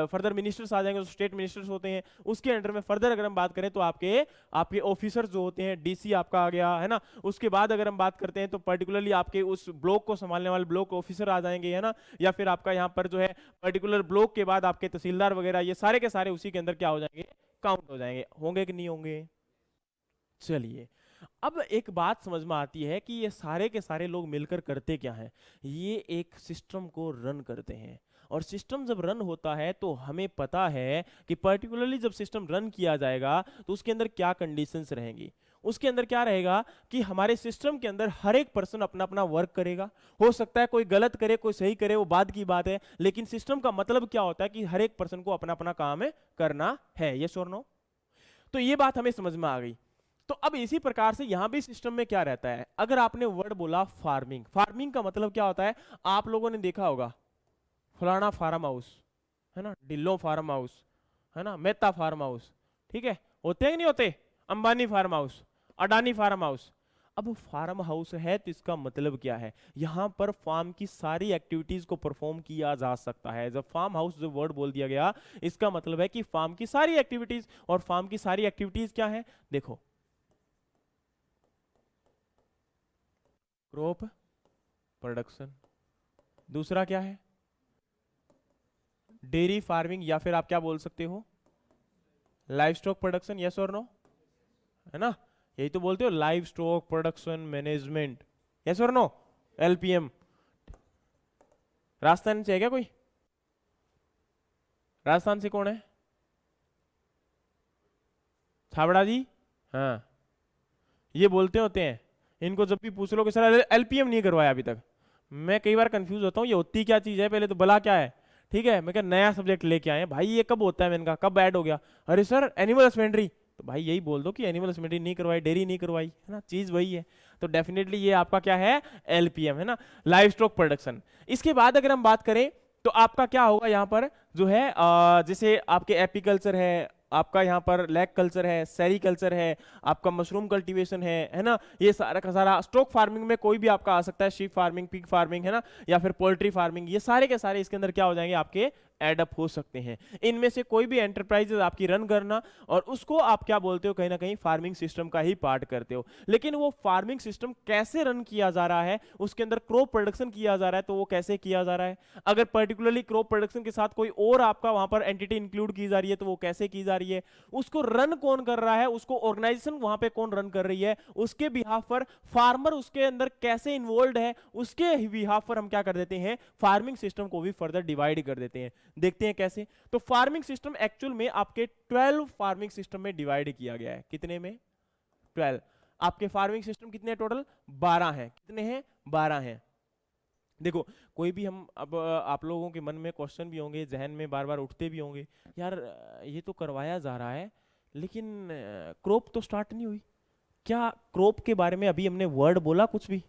फर्दर मिनिस्टर्स आ जाएंगे, जो स्टेट मिनिस्टर्स होते हैं, उसके अंडर में फर्दर अगर हम बात करें तो आपके आपके ऑफिसर्स जो होते हैं, डीसी आपका आ गया है ना। उसके बाद अगर हम बात करते हैं तो पर्टिकुलरली आपके उस ब्लॉक को संभालने वाले ब्लॉक ऑफिसर आ जाएंगे, है ना, या फिर आपका यहाँ पर जो है पर्टिकुलर ब्लॉक के बाद आपके तहसीलदार वगैरह, ये सारे के सारे उसी के अंदर क्या हो जाएंगे, काउंट हो जाएंगे। होंगे कि नहीं होंगे? चलिए, अब एक बात समझ में आती है कि ये सारे के सारे लोग मिलकर करते क्या हैं? ये एक सिस्टम को रन करते हैं। और सिस्टम जब रन होता है तो हमें पता है कि पर्टिकुलरली जब सिस्टम रन किया जाएगा तो उसके अंदर क्या कंडीशंस रहेंगी। उसके अंदर क्या रहेगा कि हमारे सिस्टम के अंदर हर एक पर्सन अपना अपना वर्क करेगा। हो सकता है कोई गलत करे, कोई सही करे, वो बाद की बात है, लेकिन सिस्टम का मतलब क्या होता है कि हर एक पर्सन को अपना अपना काम करना है। यस और नो? तो ये बात हमें समझ में आ गई। तो अब इसी प्रकार से यहां भी सिस्टम में क्या रहता है, अगर आपने वर्ड बोला फार्मिंग, फार्मिंग का मतलब क्या होता है? आप लोगों ने देखा होगा फलाना फार्म हाउस, है ना, डिल्लो फार्म हाउस, है ना, मेहता फार्म हाउस, ठीक है, होते हैं कि नहीं होते? Ambani farm house, Adani farm house. अब फार्म हाउस है तो इसका मतलब क्या है? यहां पर फार्म की सारी एक्टिविटीज को परफॉर्म किया जा सकता है। जब फार्म हाउस जो वर्ड बोल दिया गया, इसका मतलब है कि फार्म की सारी एक्टिविटीज, और फार्म की सारी एक्टिविटीज क्या है? देखो, क्रॉप प्रोडक्शन, दूसरा क्या है? डेयरी फार्मिंग, या फिर आप क्या बोल सकते हो, लाइव स्टॉक प्रोडक्शन। यस और नो? है ना, यही तो बोलते हो, live stock production management. Yes और नो? एलपीएम। राजस्थान से है क्या कोई? राजस्थान से कौन है? छाबड़ा जी। हाँ, ये बोलते होते हैं, इनको जब भी पूछ लो कि सर एलपीएम नहीं करवाया अभी तक, मैं कई बार कंफ्यूज होता हूँ, ये होती क्या चीज है, पहले तो भला क्या है? ठीक है, मैं क्या नया सब्जेक्ट लेके आए हैं भाई, ये कब होता है? मैंने कहा कब ऐड हो गया? अरे सर एनिमल हस्बेंड्री। तो भाई यही बोल दो कि एनिमल हस्बेंड्री नहीं करवाई, डेयरी नहीं करवाई, है ना, चीज वही है। तो डेफिनेटली ये आपका क्या है? एलपीएम, है ना, लाइव स्टॉक प्रोडक्शन। इसके बाद अगर हम बात करें तो आपका क्या होगा यहाँ पर, जो है जैसे आपके एपीकल्चर है, आपका यहाँ पर लैक कल्चर है, सेरीकल्चर है, आपका मशरूम कल्टीवेशन है ना, ये सारा का सारा। स्टॉक फार्मिंग में कोई भी आपका आ सकता है, शीप फार्मिंग, पिग फार्मिंग, है ना, या फिर पोल्ट्री फार्मिंग, ये सारे के सारे इसके अंदर क्या हो जाएंगे, आपके एडअप हो सकते हैं। इनमें से कोई भी एंटरप्राइजेस आपकी रन करना, और उसको आप क्या बोलते हो, कहीं ना कहीं फार्मिंग सिस्टम का ही पार्ट करते हो। लेकिन वो फार्मिंग सिस्टम कैसे रन किया जा रहा है, उसके अंदर क्रॉप प्रोडक्शन किया जा रहा है, तो वो कैसे किया जा रहा है? अगर पर्टिकुलरली क्रॉप प्रोडक्शन के साथ कोई और आपका वहां पर एंटिटी इंक्लूड की जा रही है, तो वो कैसे की जा रही है? उसको रन कौन कर रहा है, उसको ऑर्गेनाइजेशन वहां पे कौन रन कर रही है, उसके बिहाफ पर फार्मर उसके अंदर कैसे इन्वॉल्व है, उसके बिहाफ पर हम क्या कर देते हैं, फार्मिंग सिस्टम को भी फर्दर डिवाइड कर देते हैं। देखते हैं कैसे। तो फार्मिंग सिस्टम एक्चुअल में आपके 12 फार्मिंग सिस्टम में डिवाइड किया गया है। कितने में? 12। आपके फार्मिंग सिस्टम कितने टोटल? 12 हैं। कितने हैं? 12 हैं। देखो, कोई भी हम अब आप लोगों के मन में क्वेश्चन भी होंगे, जहन में बार बार उठते भी होंगे, यार ये तो करवाया जा रहा है लेकिन क्रॉप तो स्टार्ट नहीं हुई। क्या क्रॉप के बारे में अभी हमने वर्ड बोला कुछ भी?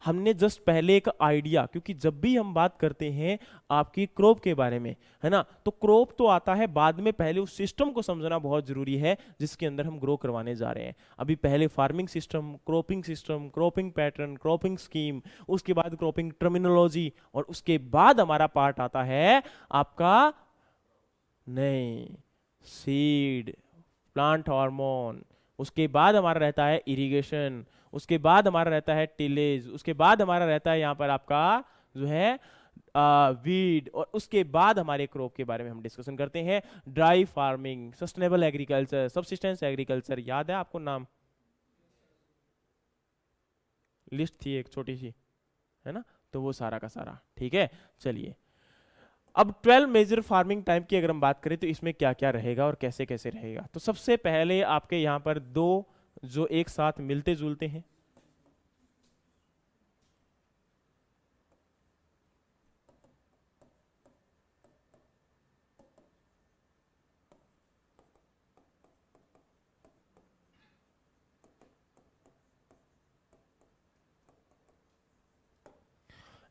हमने जस्ट पहले एक आइडिया, क्योंकि जब भी हम बात करते हैं आपकी क्रॉप के बारे में, है ना, तो क्रॉप तो आता है बाद में, पहले उस सिस्टम को समझना बहुत जरूरी है जिसके अंदर हम ग्रो करवाने जा रहे हैं। अभी पहले farming system, cropping pattern, cropping scheme, उसके बाद क्रॉपिंग टर्मिनोलॉजी, और उसके बाद हमारा पार्ट आता है आपका नहीं सीड, प्लांट हार्मोन, उसके बाद हमारा रहता है इरिगेशन, उसके बाद हमारा रहता है टिलेज, उसके बाद हमारा रहता है यहाँ पर आपका जो है वीड, और उसके बाद हमारे क्रॉप के बारे में हम डिस्कशन करते हैं। Dry farming, sustainable agriculture, subsistence agriculture, याद है आपको नाम? लिस्ट थी एक छोटी सी, है ना, तो वो सारा का सारा ठीक है। चलिए, अब 12 मेजर फार्मिंग टाइप की अगर हम बात करें तो इसमें क्या क्या रहेगा और कैसे कैसे रहेगा। तो सबसे पहले आपके यहाँ पर दो जो एक साथ मिलते जुलते हैं,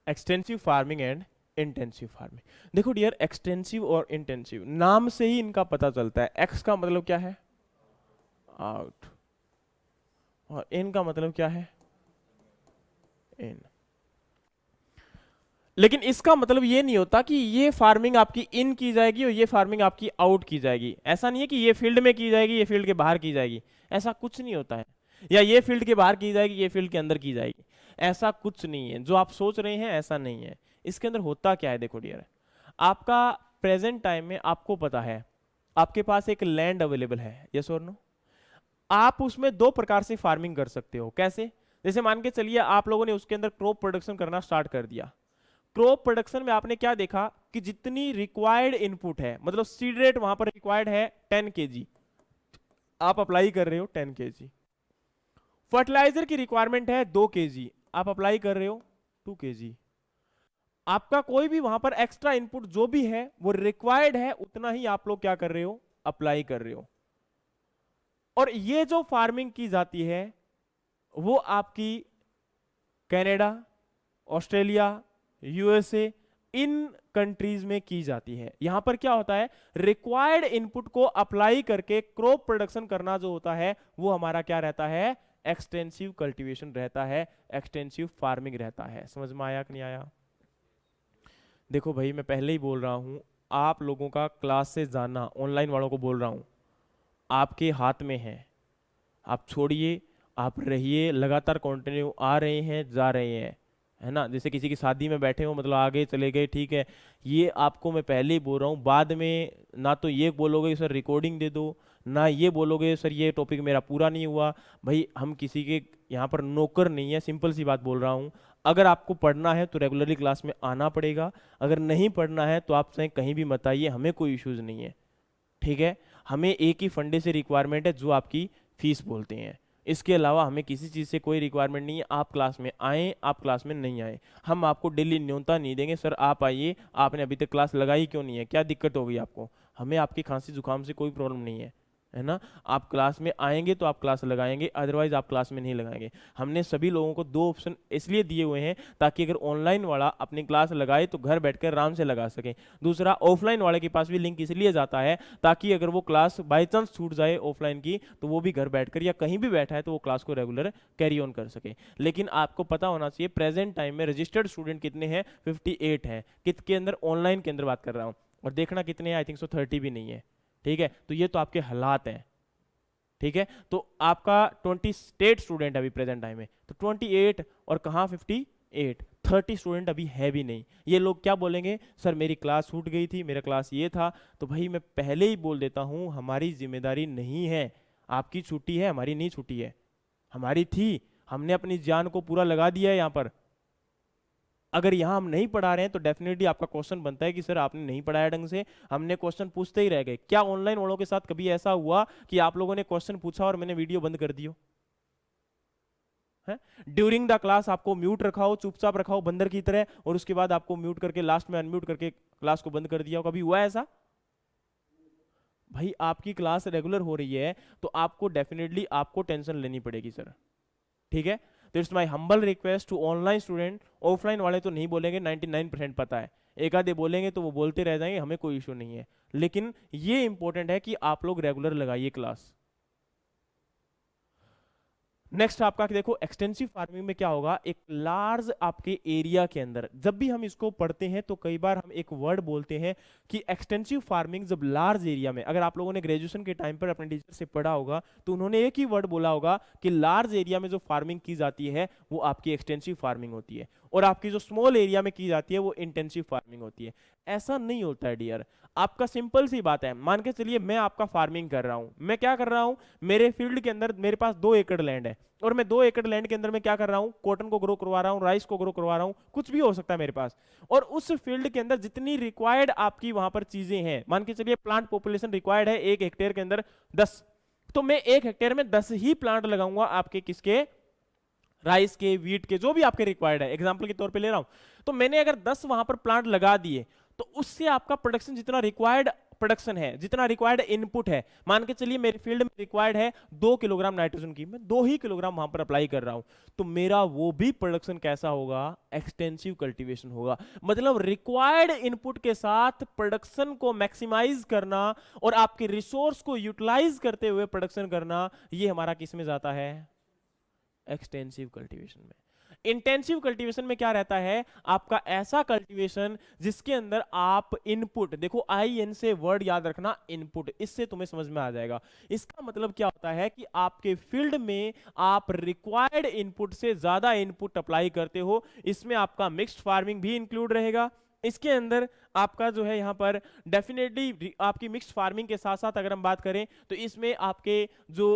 extensive farming and intensive farming. देखो डियर, एक्सटेंसिव और इंटेंसिव नाम से ही इनका पता चलता है। एक्स का मतलब क्या है? आउट, और इन का मतलब क्या है? इन। लेकिन इसका मतलब ये नहीं होता कि ये फार्मिंग आपकी इन की जाएगी और ये फार्मिंग आपकी आउट की जाएगी। ऐसा नहीं है कि ये फील्ड में की जाएगी, ये फील्ड के बाहर की जाएगी, ऐसा कुछ नहीं होता है। या ये फील्ड के बाहर की जाएगी, ये फील्ड के अंदर की जाएगी, ऐसा कुछ नहीं है। जो आप सोच रहे हैं ऐसा नहीं है। इसके अंदर होता क्या है, देखो डियर, आपका प्रेजेंट टाइम में आपको पता है आपके पास एक लैंड अवेलेबल है, यस और नो? आप उसमें दो प्रकार से फार्मिंग कर सकते हो। कैसे? जैसे मान के चलिए आप लोगों ने उसके अंदर क्रॉप प्रोडक्शन करना स्टार्ट कर दिया। क्रॉप प्रोडक्शन में आपने क्या देखा कि जितनी रिक्वायर्ड इनपुट है, मतलब सीड रेट वहां पर रिक्वायर्ड है 10 kg, आप अप्लाई कर रहे हो 10 kg। फर्टिलाइजर की रिक्वायरमेंट है 2 kg, आप अप्लाई कर रहे हो 2 kg। आपका कोई भी वहां पर एक्स्ट्रा इनपुट जो भी है वो रिक्वायर्ड है, उतना ही आप लोग क्या कर रहे हो? अप्लाई कर रहे हो। और ये जो फार्मिंग की जाती है वो आपकी कनाडा, ऑस्ट्रेलिया, यूएसए, इन कंट्रीज में की जाती है। यहां पर क्या होता है, रिक्वायर्ड इनपुट को अप्लाई करके क्रॉप प्रोडक्शन करना जो होता है वो हमारा क्या रहता है? एक्सटेंसिव कल्टीवेशन रहता है, एक्सटेंसिव फार्मिंग रहता है। समझ में आया कि नहीं आया? देखो भाई, मैं पहले ही बोल रहा हूं, आप लोगों का क्लास से जाना, ऑनलाइन वालों को बोल रहा हूं, आपके हाथ में है। आप छोड़िए, आप रहिए, लगातार कंटिन्यू आ रहे हैं जा रहे हैं, है ना। जैसे किसी की शादी में बैठे हो, मतलब आगे चले गए, ठीक है। ये आपको मैं पहले ही बोल रहा हूँ, बाद में ना तो ये बोलोगे सर रिकॉर्डिंग दे दो, ना ये बोलोगे सर ये टॉपिक मेरा पूरा नहीं हुआ। भाई हम किसी के यहाँ पर नौकर नहीं है, सिंपल सी बात बोल रहा हूँ। अगर आपको पढ़ना है तो रेगुलरली क्लास में आना पड़ेगा, अगर नहीं पढ़ना है तो आप चाहे कहीं भी मत आइए, हमें कोई इश्यूज नहीं है, ठीक है। हमें एक ही फंडे से रिक्वायरमेंट है जो आपकी फीस बोलते हैं। इसके अलावा हमें किसी चीज़ से कोई रिक्वायरमेंट नहीं है। आप क्लास में आए, आप क्लास में नहीं आए, हम आपको डेली न्योता नहीं देंगे सर आप आइए, आपने अभी तक क्लास लगाई क्यों नहीं है, क्या दिक्कत होगी आपको। हमें आपकी खांसी जुकाम से कोई प्रॉब्लम नहीं है ना। आप क्लास में आएंगे तो आप क्लास लगाएंगे, अदरवाइज आप क्लास में नहीं लगाएंगे। हमने सभी लोगों को दो ऑप्शन इसलिए दिए हुए हैं ताकि अगर ऑनलाइन वाला अपनी क्लास लगाए तो घर बैठकर आराम से लगा सके। दूसरा, ऑफलाइन वाले के पास भी लिंक इसलिए जाता है ताकि अगर वो क्लास बाई चांस छूट जाए ऑफलाइन की, तो वो भी घर बैठकर या कहीं भी बैठा है तो वो क्लास को रेगुलर कैरी ऑन कर सके। लेकिन आपको पता होना चाहिए प्रेजेंट टाइम में रजिस्टर्ड स्टूडेंट कितने हैं? 58 हैं। किसके अंदर? ऑनलाइन के अंदर बात कर रहा हूँ। और देखना कितने हैं, आई थिंक सो 30 भी नहीं है, ठीक है। तो ये तो आपके हालात हैं, ठीक है। तो आपका 20 स्टेट स्टूडेंट अभी प्रेजेंट टाइम में, तो 28 और कहाँ 58, 30 स्टूडेंट अभी है भी नहीं। ये लोग क्या बोलेंगे, सर मेरी क्लास छूट गई थी, मेरा क्लास ये था। तो भाई मैं पहले ही बोल देता हूँ, हमारी जिम्मेदारी नहीं है। आपकी छुट्टी है, हमारी नहीं छुट्टी है। हमारी थी, हमने अपनी जान को पूरा लगा दिया है यहाँ पर। अगर यहाँ हम नहीं पढ़ा रहे हैं तो डेफिनेटली आपका क्वेश्चन बनता है कि सर आपने नहीं पढ़ाया ढंग से, हमने क्वेश्चन पूछते ही रह गए। क्या ऑनलाइन वालों के साथ कभी ऐसा हुआ कि आप लोगों ने क्वेश्चन पूछा और मैंने वीडियो बंद कर दी हो? है। ड्यूरिंग द क्लास आपको म्यूट रखा हो, चुपचाप रखा हो बंदर की तरह, और उसके बाद आपको म्यूट करके लास्ट में अनम्यूट करके क्लास को बंद कर दिया हो, कभी हुआ है ऐसा? भाई आपकी क्लास रेगुलर हो रही है तो आपको डेफिनेटली आपको टेंशन लेनी पड़ेगी सर, ठीक है। तो it's my humble request to online student, offline वाले तो नहीं बोलेंगे, 99% पता है, एक आधे बोलेंगे तो वो बोलते रह जाएंगे, हमें कोई इशू नहीं है, लेकिन ये इंपॉर्टेंट है कि आप लोग रेगुलर लगाइए क्लास। नेक्स्ट आपका देखो एक्सटेंसिव फार्मिंग में क्या होगा, एक लार्ज आपके एरिया के अंदर, जब भी हम इसको पढ़ते हैं तो कई बार हम एक वर्ड बोलते हैं कि एक्सटेंसिव फार्मिंग जब लार्ज एरिया में, अगर आप लोगों ने ग्रेजुएशन के टाइम पर अपने टीचर से पढ़ा होगा तो उन्होंने एक ही वर्ड बोला होगा कि लार्ज एरिया में जो फार्मिंग की जाती है वो आपकी एक्सटेंसिव फार्मिंग होती है, और आपकी जो स्मॉल एरिया में की जाती है वो इंटेंसिव फार्मिंग होती है। ऐसा नहीं होता है डियर, आपका सिंपल सी बात है, मान के चलिए मैं आपका फार्मिंग कर रहा हूं, मैं क्या कर रहा हूं, मेरे फील्ड के अंदर मेरे पास 2 एकड़ लैंड है, और मैं 2 एकड़ लैंड के अंदर मैं क्या कर रहा हूं, कॉटन को ग्रो करवा रहा हूं, राइस को ग्रो करवा रहा हूं, कुछ भी हो सकता है मेरे पास, और उस फील्ड के अंदर जितनी रिक्वायर्ड आपकी वहां पर चीजें हैं, मान के चलिए प्लांट पॉपुलेशन रिक्वायर्ड है 1 हेक्टेयर के अंदर 10, तो मैं 1 हेक्टेयर में 10 ही प्लांट लगाऊंगा आपके किसके, राइस के, वीट के, जो भी आपके रिक्वायर्ड है, एग्जांपल के तौर पे ले रहा हूं। तो मैंने अगर 10 वहां पर प्लांट लगा दिए तो उससे आपका प्रोडक्शन जितना रिक्वायर्ड प्रोडक्शन है, जितना रिक्वायर्ड इनपुट है, मान के चलिए मेरे फील्ड में रिक्वायर्ड है 2 किलोग्राम नाइट्रोजन की, मैं 2 ही किलोग्राम वहां पर अप्लाई कर रहा हूं, तो मेरा वो भी प्रोडक्शन कैसा होगा, एक्सटेंसिव कल्टीवेशन होगा। मतलब रिक्वायर्ड इनपुट के साथ प्रोडक्शन को मैक्सिमाइज करना और आपके रिसोर्स को यूटिलाइज करते हुए प्रोडक्शन करना, ये हमारा किस में जाता है, एक्सटेंसिव कल्टीवेशन में। इंटेंसिव कल्टीवेशन में क्या रहता है, आपका ऐसा कल्टीवेशन जिसके अंदर आप इनपुट, देखो आई एन से वर्ड याद रखना, इनपुट, इससे तुम्हें समझ में आ जाएगा। इसका मतलब क्या होता है कि आपके फील्ड में आप रिक्वायर्ड इनपुट से ज्यादा इनपुट अप्लाई करते हो, इसमें आपका मिक्स्ड फार्मिंग भी इंक्लूड रहेगा। इसके अंदर आपका जो है यहाँ पर डेफिनेटली आपकी मिक्स्ड फार्मिंग के साथ साथ अगर हम बात करें तो इसमें आपके जो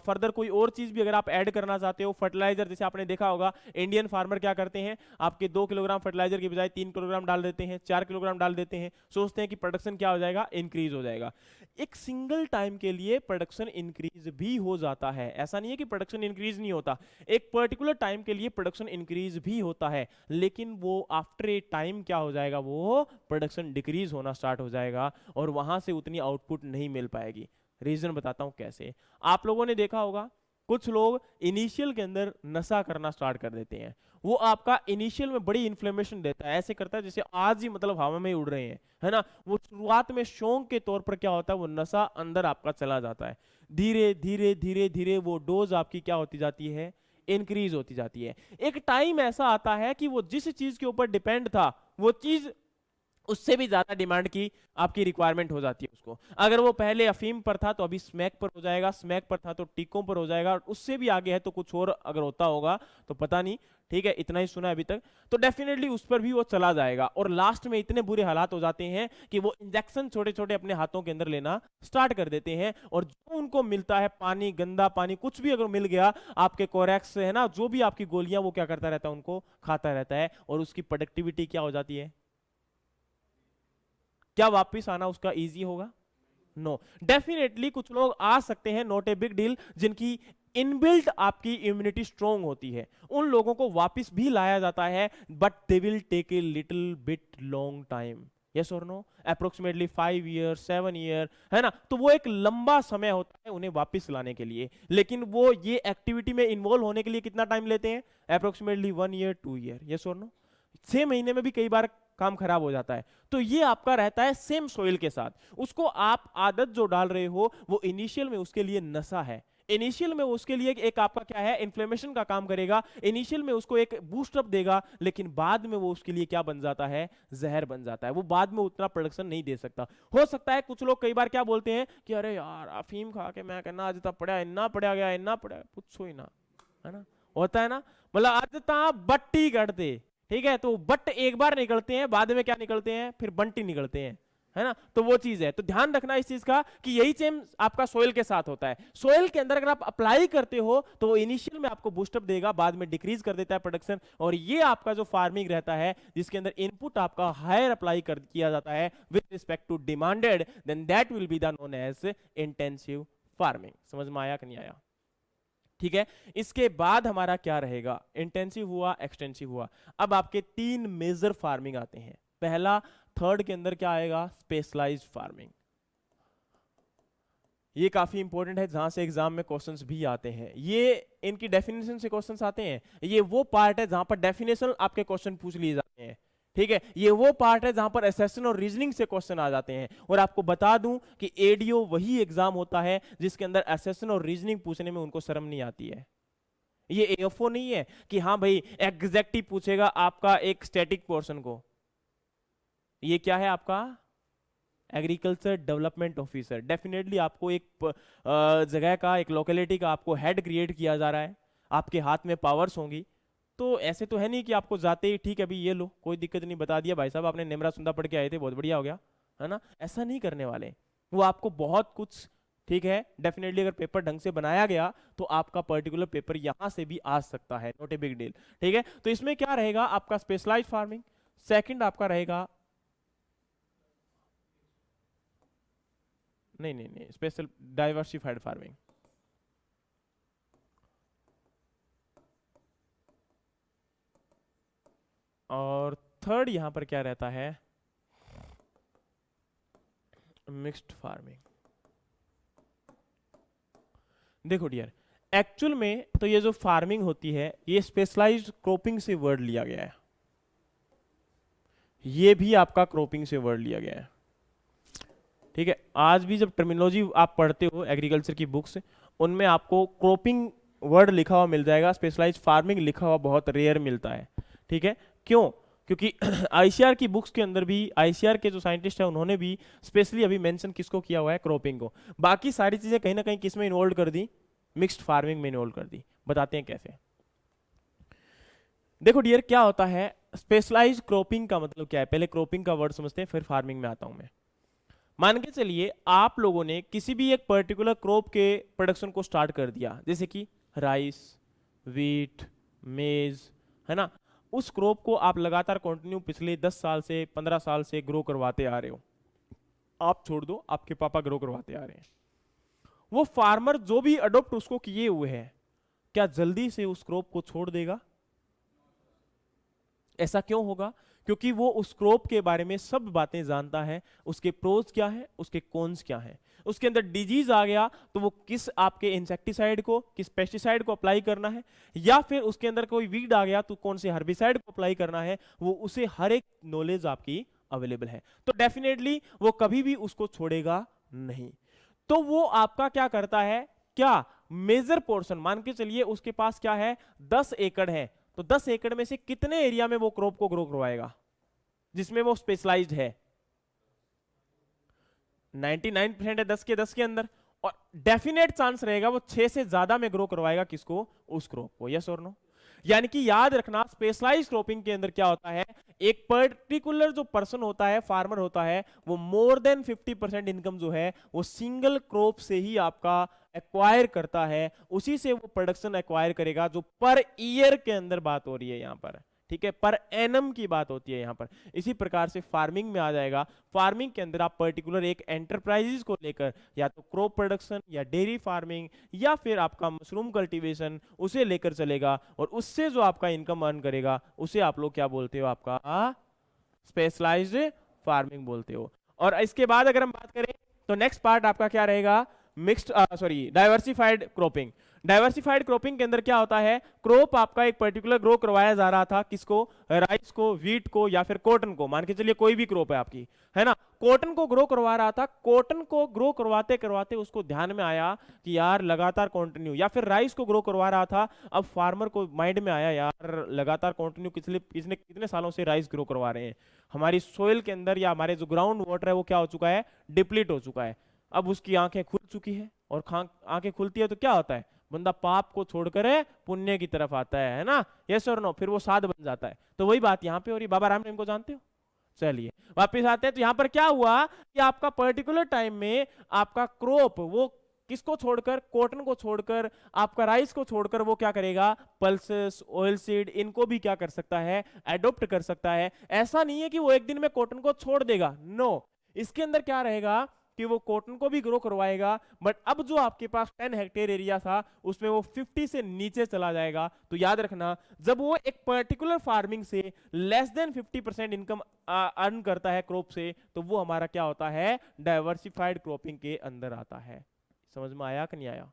फर्दर कोई और चीज भी अगर आप ऐड करना चाहते हो, फर्टिलाइजर, जैसे आपने देखा होगा इंडियन फार्मर क्या करते हैं, आपके 2 किलोग्राम फर्टिलाइजर की बजाय 3 किलोग्राम डाल देते हैं, 4 किलोग्राम डाल देते हैं, सोचते हैं कि प्रोडक्शन क्या हो जाएगा, इंक्रीज हो जाएगा। एक सिंगल टाइम के लिए प्रोडक्शन इंक्रीज भी हो जाता है, ऐसा नहीं है कि प्रोडक्शन इंक्रीज नहीं होता, एक पर्टिकुलर टाइम के लिए प्रोडक्शन इंक्रीज भी होता है, लेकिन वो आफ्टर ए टाइम क्या हो जाएगा, वो प्रोडक्शन डिक्रीज होना स्टार्ट हो जाएगा और वहां से उतनी आउटपुट नहीं मिल पाएगी। रीजन बताता हूं कैसे। आप लोगों ने देखा होगा कुछ लोग इनिशियल के अंदर नशा करना स्टार्ट कर देते हैं, वो आपका इनिशियल में बड़ी इन्फ्लेमेशन देता है, ऐसे करता है जैसे आज ही मतलब हवा में ही उड़ रहे हैं, है ना। वो शुरुआत में शौक के तौर पर क्या होता है, वो नशा अंदर आपका चला जाता है, धीरे धीरे धीरे धीरे वो डोज आपकी क्या होती जाती है, इंक्रीज होती जाती है। एक टाइम ऐसा आता है कि वो जिस चीज के ऊपर डिपेंड था वो चीज उससे भी ज्यादा डिमांड की आपकी रिक्वायरमेंट हो जाती है उसको। अगर वो पहले अफीम पर था तो अभी स्मैक पर हो जाएगा, स्मैक पर था तो टीकों पर हो जाएगा, और उससे भी आगे है तो कुछ और अगर होता होगा तो पता नहीं, ठीक है, इतना ही सुना है अभी तक, तो डेफिनेटली उस पर भी वो चला जाएगा और लास्ट में इतने बुरे हालात हो जाते हैं कि वो इंजेक्शन छोटे छोटे अपने हाथों के अंदर लेना स्टार्ट कर देते हैं, और जो उनको मिलता है पानी, गंदा पानी कुछ भी अगर मिल गया, आपके कोरेक्स है ना, जो भी आपकी गोलियां, वो क्या करता रहता है, उनको खाता रहता है, और उसकी प्रोडक्टिविटी क्या हो जाती है, क्या वापस आना उसका इजी होगा, नो। डेफिनेटली कुछ लोग आ सकते हैं, नॉट ए बिग डील, जिनकी इनबिल्ट आपकी इम्यूनिटी स्ट्रॉन्ग होती है, उन लोगों को वापस भी लाया जाता है, but they will take a little bit long time, yes और नो, अप्रोक्सीमेटली 5 ईयर 7 ईयर, है ना। तो वो एक लंबा समय होता है उन्हें वापस लाने के लिए, लेकिन वो ये एक्टिविटी में इन्वॉल्व होने के लिए कितना टाइम लेते हैं, अप्रोक्सीमेटली 1 ईयर 2 ईयर, यस और नो। 6 महीने में भी कई बार काम खराब हो जाता है। तो ये आपका रहता है सेम सोइल के साथ, उसको आप आदत जो डाल रहे हो वो इनिशियल में उसके लिए नशा है, इनिशियल में उसके लिए एक आपका क्या है, इन्फ्लेमेशन का काम करेगा, इनिशियल में उसको एक बूस्ट अप देगा, लेकिन बाद में वो उसके लिए क्या बन जाता है, जहर बन जाता है, वो बाद में उतना प्रोडक्शन नहीं दे सकता। हो सकता है कुछ लोग कई बार क्या बोलते हैं कि अरे यार अफीम खा के मैं कहना आज तक पड़ा, इन्ना पड़ा गया, इन्ना पड़ा, पूछो ही ना, है ना, होता है ना, मतलब आज तक बट्टी करते, ठीक है, तो बट एक बार निकलते हैं, बाद में क्या निकलते हैं, फिर बंटी निकलते हैं, है ना। तो वो चीज है, तो ध्यान रखना इस चीज का कि यही सेम आपका सोइल के साथ होता है। सोइल के अंदर अगर आप अप्लाई करते हो तो वो इनिशियल में आपको बूस्टअप देगा, बाद में डिक्रीज कर देता है प्रोडक्शन, और ये आपका जो फार्मिंग रहता है जिसके अंदर इनपुट आपका हायर अप्लाई कर किया जाता है with respect to demanded, then that will be the known as intensive farming. समझ में आया कि नहीं आया? ठीक है। इसके बाद हमारा क्या रहेगा, इंटेंसिव हुआ, एक्सटेंसिव हुआ। अब आपके तीन मेजर फार्मिंग आते हैं। पहला, थर्ड के अंदर क्या आएगा, स्पेशलाइज्ड फार्मिंग। ये काफी इंपॉर्टेंट है, जहां से एग्जाम में क्वेश्चंस भी आते हैं। ये इनकी डेफिनेशन से क्वेश्चंस आते हैं। ये वो पार्ट है जहां पर डेफिनेशन आपके क्वेश्चन पूछ लिए जाते हैं। ठीक है, ये वो पार्ट है जहां पर एसेशन और रीजनिंग से क्वेश्चन आ जाते हैं। और आपको बता दूं कि एडीओ वही एग्जाम होता है जिसके अंदर एसेशन और रीजनिंग पूछने में उनको शर्म नहीं आती है। ये एएफओ नहीं है कि हाँ भाई एग्जैक्ट ही पूछेगा आपका एक स्टैटिक पोर्शन को। ये क्या है आपका, एग्रीकल्चर डेवलपमेंट ऑफिसर। डेफिनेटली आपको एक जगह का, एक लोकेलिटी का आपको हेड क्रिएट किया जा रहा है, आपके हाथ में पावर्स होंगी। तो ऐसे तो है नहीं कि आपको जाते ही ठीक है अभी ये लो, कोई दिक्कत नहीं, बता दिया भाई साहब आपने निमरा सुंदा पढ़ के आए थे, बहुत बढ़िया हो गया, है ना। ऐसा नहीं करने वाले, वो आपको बहुत कुछ, ठीक है। डेफिनेटली अगर पेपर ढंग से बनाया गया तो आपका पर्टिकुलर पेपर यहां से भी आ सकता है, नॉट ए बिग डील। ठीक है, तो इसमें क्या रहेगा आपका, स्पेशलाइज फार्मिंग। सेकंड आपका रहेगा, नहीं नहीं नहीं, स्पेशल डाइवर्सिफाइड फार्मिंग। और थर्ड यहां पर क्या रहता है, मिक्स्ड फार्मिंग। देखो डियर, एक्चुअल में तो ये जो फार्मिंग होती है ये स्पेशलाइज्ड क्रॉपिंग से वर्ड लिया गया है। ये भी आपका क्रॉपिंग से वर्ड लिया गया है। ठीक है, आज भी जब टर्मिनोलॉजी आप पढ़ते हो एग्रीकल्चर की बुक्स, उनमें आपको क्रॉपिंग वर्ड लिखा हुआ मिल जाएगा, स्पेशलाइज्ड फार्मिंग लिखा हुआ बहुत रेयर मिलता है। ठीक है, क्यों, क्योंकि आईसीआर की बुक्स के अंदर भी, आईसीआर के जो साइंटिस्ट है उन्होंने भी स्पेशली अभी मेंशन किसको किया हुआ है, क्रॉपिंग को। बाकी सारी चीजें कहीं ना कहीं किस में इन्वॉल्व कर दी, मिक्स्ड फार्मिंग में इन्वॉल्व कर दी। बताते हैं कैसे। देखो डियर, क्या होता है स्पेशलाइज्ड क्रॉपिंग का मतलब क्या है, पहले क्रॉपिंग का वर्ड समझते हैं फिर फार्मिंग में आता हूं मैं। मान के चलिए आप लोगों ने किसी भी एक पर्टिकुलर क्रॉप के प्रोडक्शन को स्टार्ट कर दिया, जैसे कि राइस, वीट, मेज, है ना। उस क्रॉप को आप लगातार कंटिन्यू पिछले 10 साल से 15 साल से ग्रो करवाते आ रहे हो। आप छोड़ दो, आपके पापा ग्रो करवाते आ रहे हैं। वो फार्मर जो भी अडोप्ट उसको किए हुए हैं, क्या जल्दी से उस क्रॉप को छोड़ देगा? ऐसा क्यों होगा? क्योंकि वो उस क्रॉप के बारे में सब बातें जानता है, उसके प्रोज क्या है, उसके कॉन्स क्या है। उसके अंदर डिजीज आ गया तो वो किस आपके इंसेक्टिसाइड को, किस पेस्टिसाइड को अप्लाई करना है, या फिर उसके अंदर कोई वीड आ गया तो कौन से हर्बिसाइड को अप्लाई करना है, वो उसे हर एक नॉलेज आपकी अवेलेबल है। तो डेफिनेटली वो कभी भी उसको छोड़ेगा नहीं। तो वो आपका क्या करता है, क्या मेजर पोर्शन, मान के चलिए उसके पास क्या है, 10 एकड़ है, तो 10 एकड़ में से कितने एरिया में वो क्रॉप को ग्रो करवाएगा जिसमें वो स्पेशलाइज्ड है? 99% है 10 के 10 के अंदर। और डेफिनेट चांस रहेगा वो 6 से ज्यादा में ग्रो करवाएगा किसको, उस क्रॉप को। यस और नो? यानी कि याद रखना, स्पेशलाइज्ड क्रॉपिंग के अंदर क्या होता है, एक पर्टिकुलर जो पर्सन होता है, फार्मर होता है, वो मोर देन 50% इनकम जो है वो सिंगल क्रॉप से ही आपका एक्वायर करता है। उसी से वो प्रोडक्शन एक्वायर करेगा, जो पर ईयर के अंदर बात हो रही है यहां पर। ठीक है, पर एनम की बात होती है यहां पर। इसी प्रकार से फार्मिंग में आ जाएगा। फार्मिंग के अंदर आप पर्टिकुलर एक एंटरप्राइजेस को लेकर, या तो क्रॉप प्रोडक्शन, या डेयरी फार्मिंग, या फिर आपका मशरूम कल्टीवेशन, उसे लेकर चलेगा, और उससे जो आपका इनकम अर्न करेगा उसे आप लोग क्या बोलते हो, आपका स्पेशलाइज्ड फार्मिंग बोलते हो। और इसके बाद अगर हम बात करें तो नेक्स्ट पार्ट आपका क्या रहेगा, mixed diversified cropping. Diversified cropping के अंदर क्या होता है, क्रॉप आपका एक पर्टिकुलर ग्रो करवाया जा रहा था, किसको, राइस को, वीट को, या फिर कॉटन को। मान के चलिए कोई भी क्रॉप है आपकी, है ना, कॉटन को ग्रो करवा रहा था। कॉटन को ग्रो करवाते करवाते उसको ध्यान में आया कि यार लगातार कंटिन्यू, या फिर राइस को ग्रो करवा रहा था, अब फार्मर को माइंड में आया यार लगातार कंटिन्यू कितने कितने सालों से राइस ग्रो करवा रहे हैं, हमारी सोइल के अंदर या हमारे जो ग्राउंड वाटर है वो क्या हो चुका है, डिप्लीट हो चुका है। अब उसकी आंखें खुल चुकी है, और आंखें खुलती है तो क्या होता है, बंदा पाप को छोड़कर पुण्य की तरफ आता है ना। यस और नो? फिर वो साध बन जाता है। तो वही बात यहाँ पे हो रही। बाबा रामदेव को जानते हो? चलिए वापस आते हैं। तो यहाँ पर क्या हुआ कि आपका पर्टिकुलर टाइम में आपका क्रॉप वो किसको छोड़कर, कॉटन को छोड़कर, आपका राइस को छोड़कर, वो क्या करेगा, पल्सेस, ऑयल सीड, इनको भी क्या कर सकता है, एडॉप्ट कर सकता है। ऐसा नहीं है कि वो एक दिन में कॉटन को छोड़ देगा, नो। इसके अंदर क्या रहेगा कि वो कॉटन को भी ग्रो करवाएगा, बट अब जो आपके पास 10 हेक्टेयर एरिया था उसमें वो 50 से नीचे चला जाएगा। तो याद रखना, जब वो एक पर्टिकुलर फार्मिंग से लेस देन 50% इनकम अर्न करता है क्रॉप से, तो वो हमारा क्या होता है, डाइवर्सिफाइड क्रॉपिंग के अंदर आता है। समझ में आया कि नहीं आया?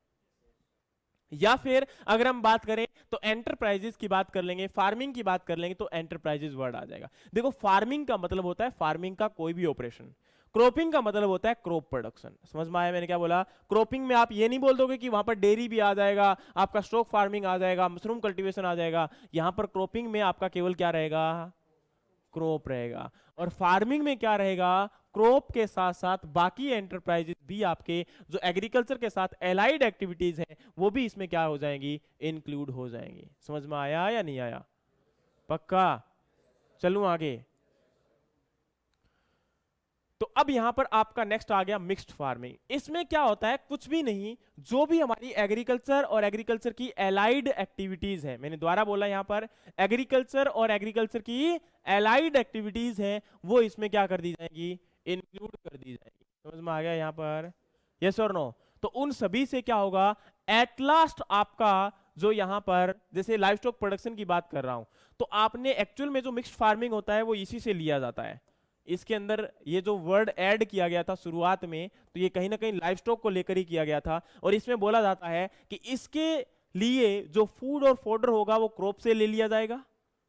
या फिर अगर हम बात करें तो एंटरप्राइजेस की बात कर लेंगे, फार्मिंग की बात कर लेंगे तो एंटरप्राइजेस वर्ड आ जाएगा। देखो, फार्मिंग का मतलब होता है फार्मिंग का कोई भी ऑपरेशन, क्रॉपिंग का मतलब होता है क्रॉप प्रोडक्शन। समझ में आया मैंने क्या बोला? क्रॉपिंग में आप ये नहीं बोल दोगे कि वहां पर डेयरी भी आ जाएगा, आपका स्टॉक फार्मिंग आ जाएगा, मशरूम कल्टीवेशन आ जाएगा। यहां पर क्रॉपिंग में आपका केवल क्या रहेगा, क्रॉप रहेगा। और फार्मिंग में क्या रहेगा, क्रॉप के साथ साथ बाकी एंटरप्राइजेस भी आपके जो एग्रीकल्चर के साथ एलाइड एक्टिविटीज हैं वो भी इसमें क्या हो जाएंगी, इंक्लूड हो जाएंगी। समझ में आया या नहीं आया? पक्का? चलूं आगे। तो अब यहां पर आपका नेक्स्ट आ गया मिक्स्ड फार्मिंग। इसमें क्या होता है, कुछ भी नहीं, जो भी हमारी एग्रीकल्चर और एग्रीकल्चर की एलाइड एक्टिविटीज है, मैंने दोबारा बोला यहां पर एग्रीकल्चर और एग्रीकल्चर की एलाइड एक्टिविटीज हैं, वो इसमें क्या कर दी जाएंगी, इंक्लूड कर दी जाएंगी। समझ में आ गया यहां पर? यस और नो? तो उन सभी से क्या होगा, एट लास्ट आपका जो यहां पर जैसे लाइव स्टॉक प्रोडक्शन की बात कर रहा हूं, तो आपने एक्चुअल में जो मिक्स्ड फार्मिंग होता है वो इसी से लिया जाता है। इसके अंदर ये जो वर्ड ऐड किया गया था शुरुआत में, तो ये कहीं ना कहीं लाइव स्टॉक को लेकर ही किया गया था। और इसमें बोला जाता है कि इसके लिए जो फूड और फोडर होगा वो क्रॉप से ले लिया जाएगा।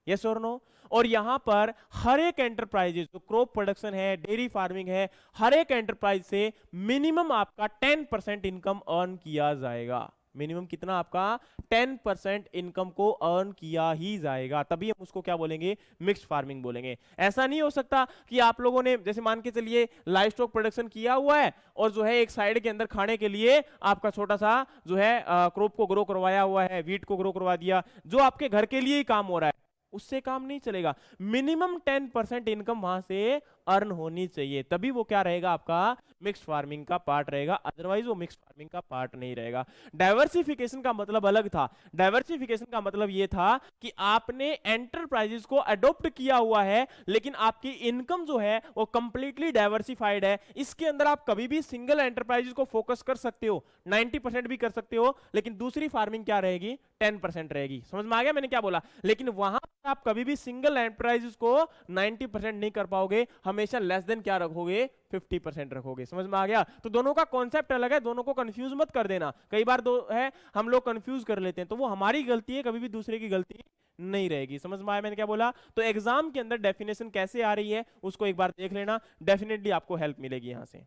यस और नो? और यहां पर हर एक एंटरप्राइजेस जो क्रॉप प्रोडक्शन है, डेयरी फार्मिंग है, हर एक एंटरप्राइज से मिनिमम आपका 10% इनकम अर्न किया जाएगा। मिनिमम कितना आपका, 10% इनकम को अर्न किया ही जाएगा, तभी हम उसको क्या बोलेंगे, मिक्स्ड फार्मिंग बोलेंगे। ऐसा नहीं हो सकता कि आप लोगों ने जैसे मान के चलिए लाइव स्टॉक प्रोडक्शन किया हुआ है और जो है एक साइड के अंदर खाने के लिए आपका छोटा सा जो है क्रॉप को ग्रो करवाया हुआ है, वीट को ग्रो करवा दिया, जो आपके घर के लिए ही काम हो रहा है, उससे काम नहीं चलेगा। मिनिमम 10% इनकम वहां से अर्न होनी चाहिए, तभी वो क्या रहेगा, आपका मिक्स्ड फार्मिंग का पार्ट रहेगा, अदरवाइज वो मिक्स्ड फार्मिंग का पार्ट नहीं रहेगा। डाइवर्सिफिकेशन का मतलब अलग था। डाइवर्सिफिकेशन का मतलब ये था कि आपने एंटरप्राइजेस को अडॉप्ट किया हुआ है, लेकिन आपकी इनकम जो है वो कंप्लीटली डाइवर्सिफाइड है। इसके अंदर आप कभी भी सिंगल एंटरप्राइजेस को फोकस कर सकते हो, 90% भी कर सकते हो, लेकिन दूसरी फार्मिंग क्या रहेगी, 10% रहेगी। समझ में आ गया मैंने क्या बोला? लेकिन वहां आप कभी भी सिंगल एंटरप्राइजेस को 90% नहीं कर पाओगे, हमेशा लेस देन क्या रखोगे, 50% रखोगे। समझ में आ गया? तो दोनों का कॉन्सेप्ट अलग है, दोनों को कंफ्यूज मत कर देना। कई बार दो है हम लोग कंफ्यूज कर लेते हैं, तो वो हमारी गलती है, कभी भी दूसरे की गलती नहीं रहेगी। समझ में आया मैंने क्या बोला? तो एग्जाम के अंदर डेफिनेशन कैसे आ रही है उसको एक बार देख लेना, डेफिनेटली आपको हेल्प मिलेगी यहां से।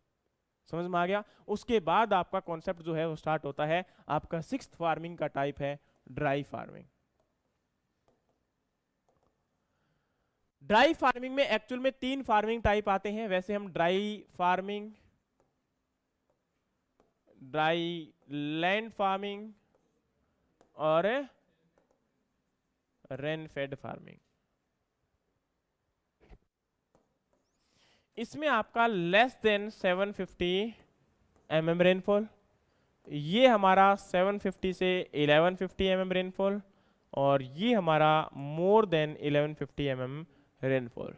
समझ में आ गया? उसके बाद आपका कॉन्सेप्ट जो है वो स्टार्ट होता है, आपका सिक्स्थ फार्मिंग का टाइप है ड्राई फार्मिंग। ड्राई फार्मिंग में एक्चुअल में 3 फार्मिंग टाइप आते हैं। वैसे हम dry farming, dry land farming और रेन फेड फार्मिंग, इसमें आपका लेस देन 750 रेनफॉल, ये हमारा 750 से 1150 रेनफॉल, और ये हमारा मोर देन 1150 रेनफॉल।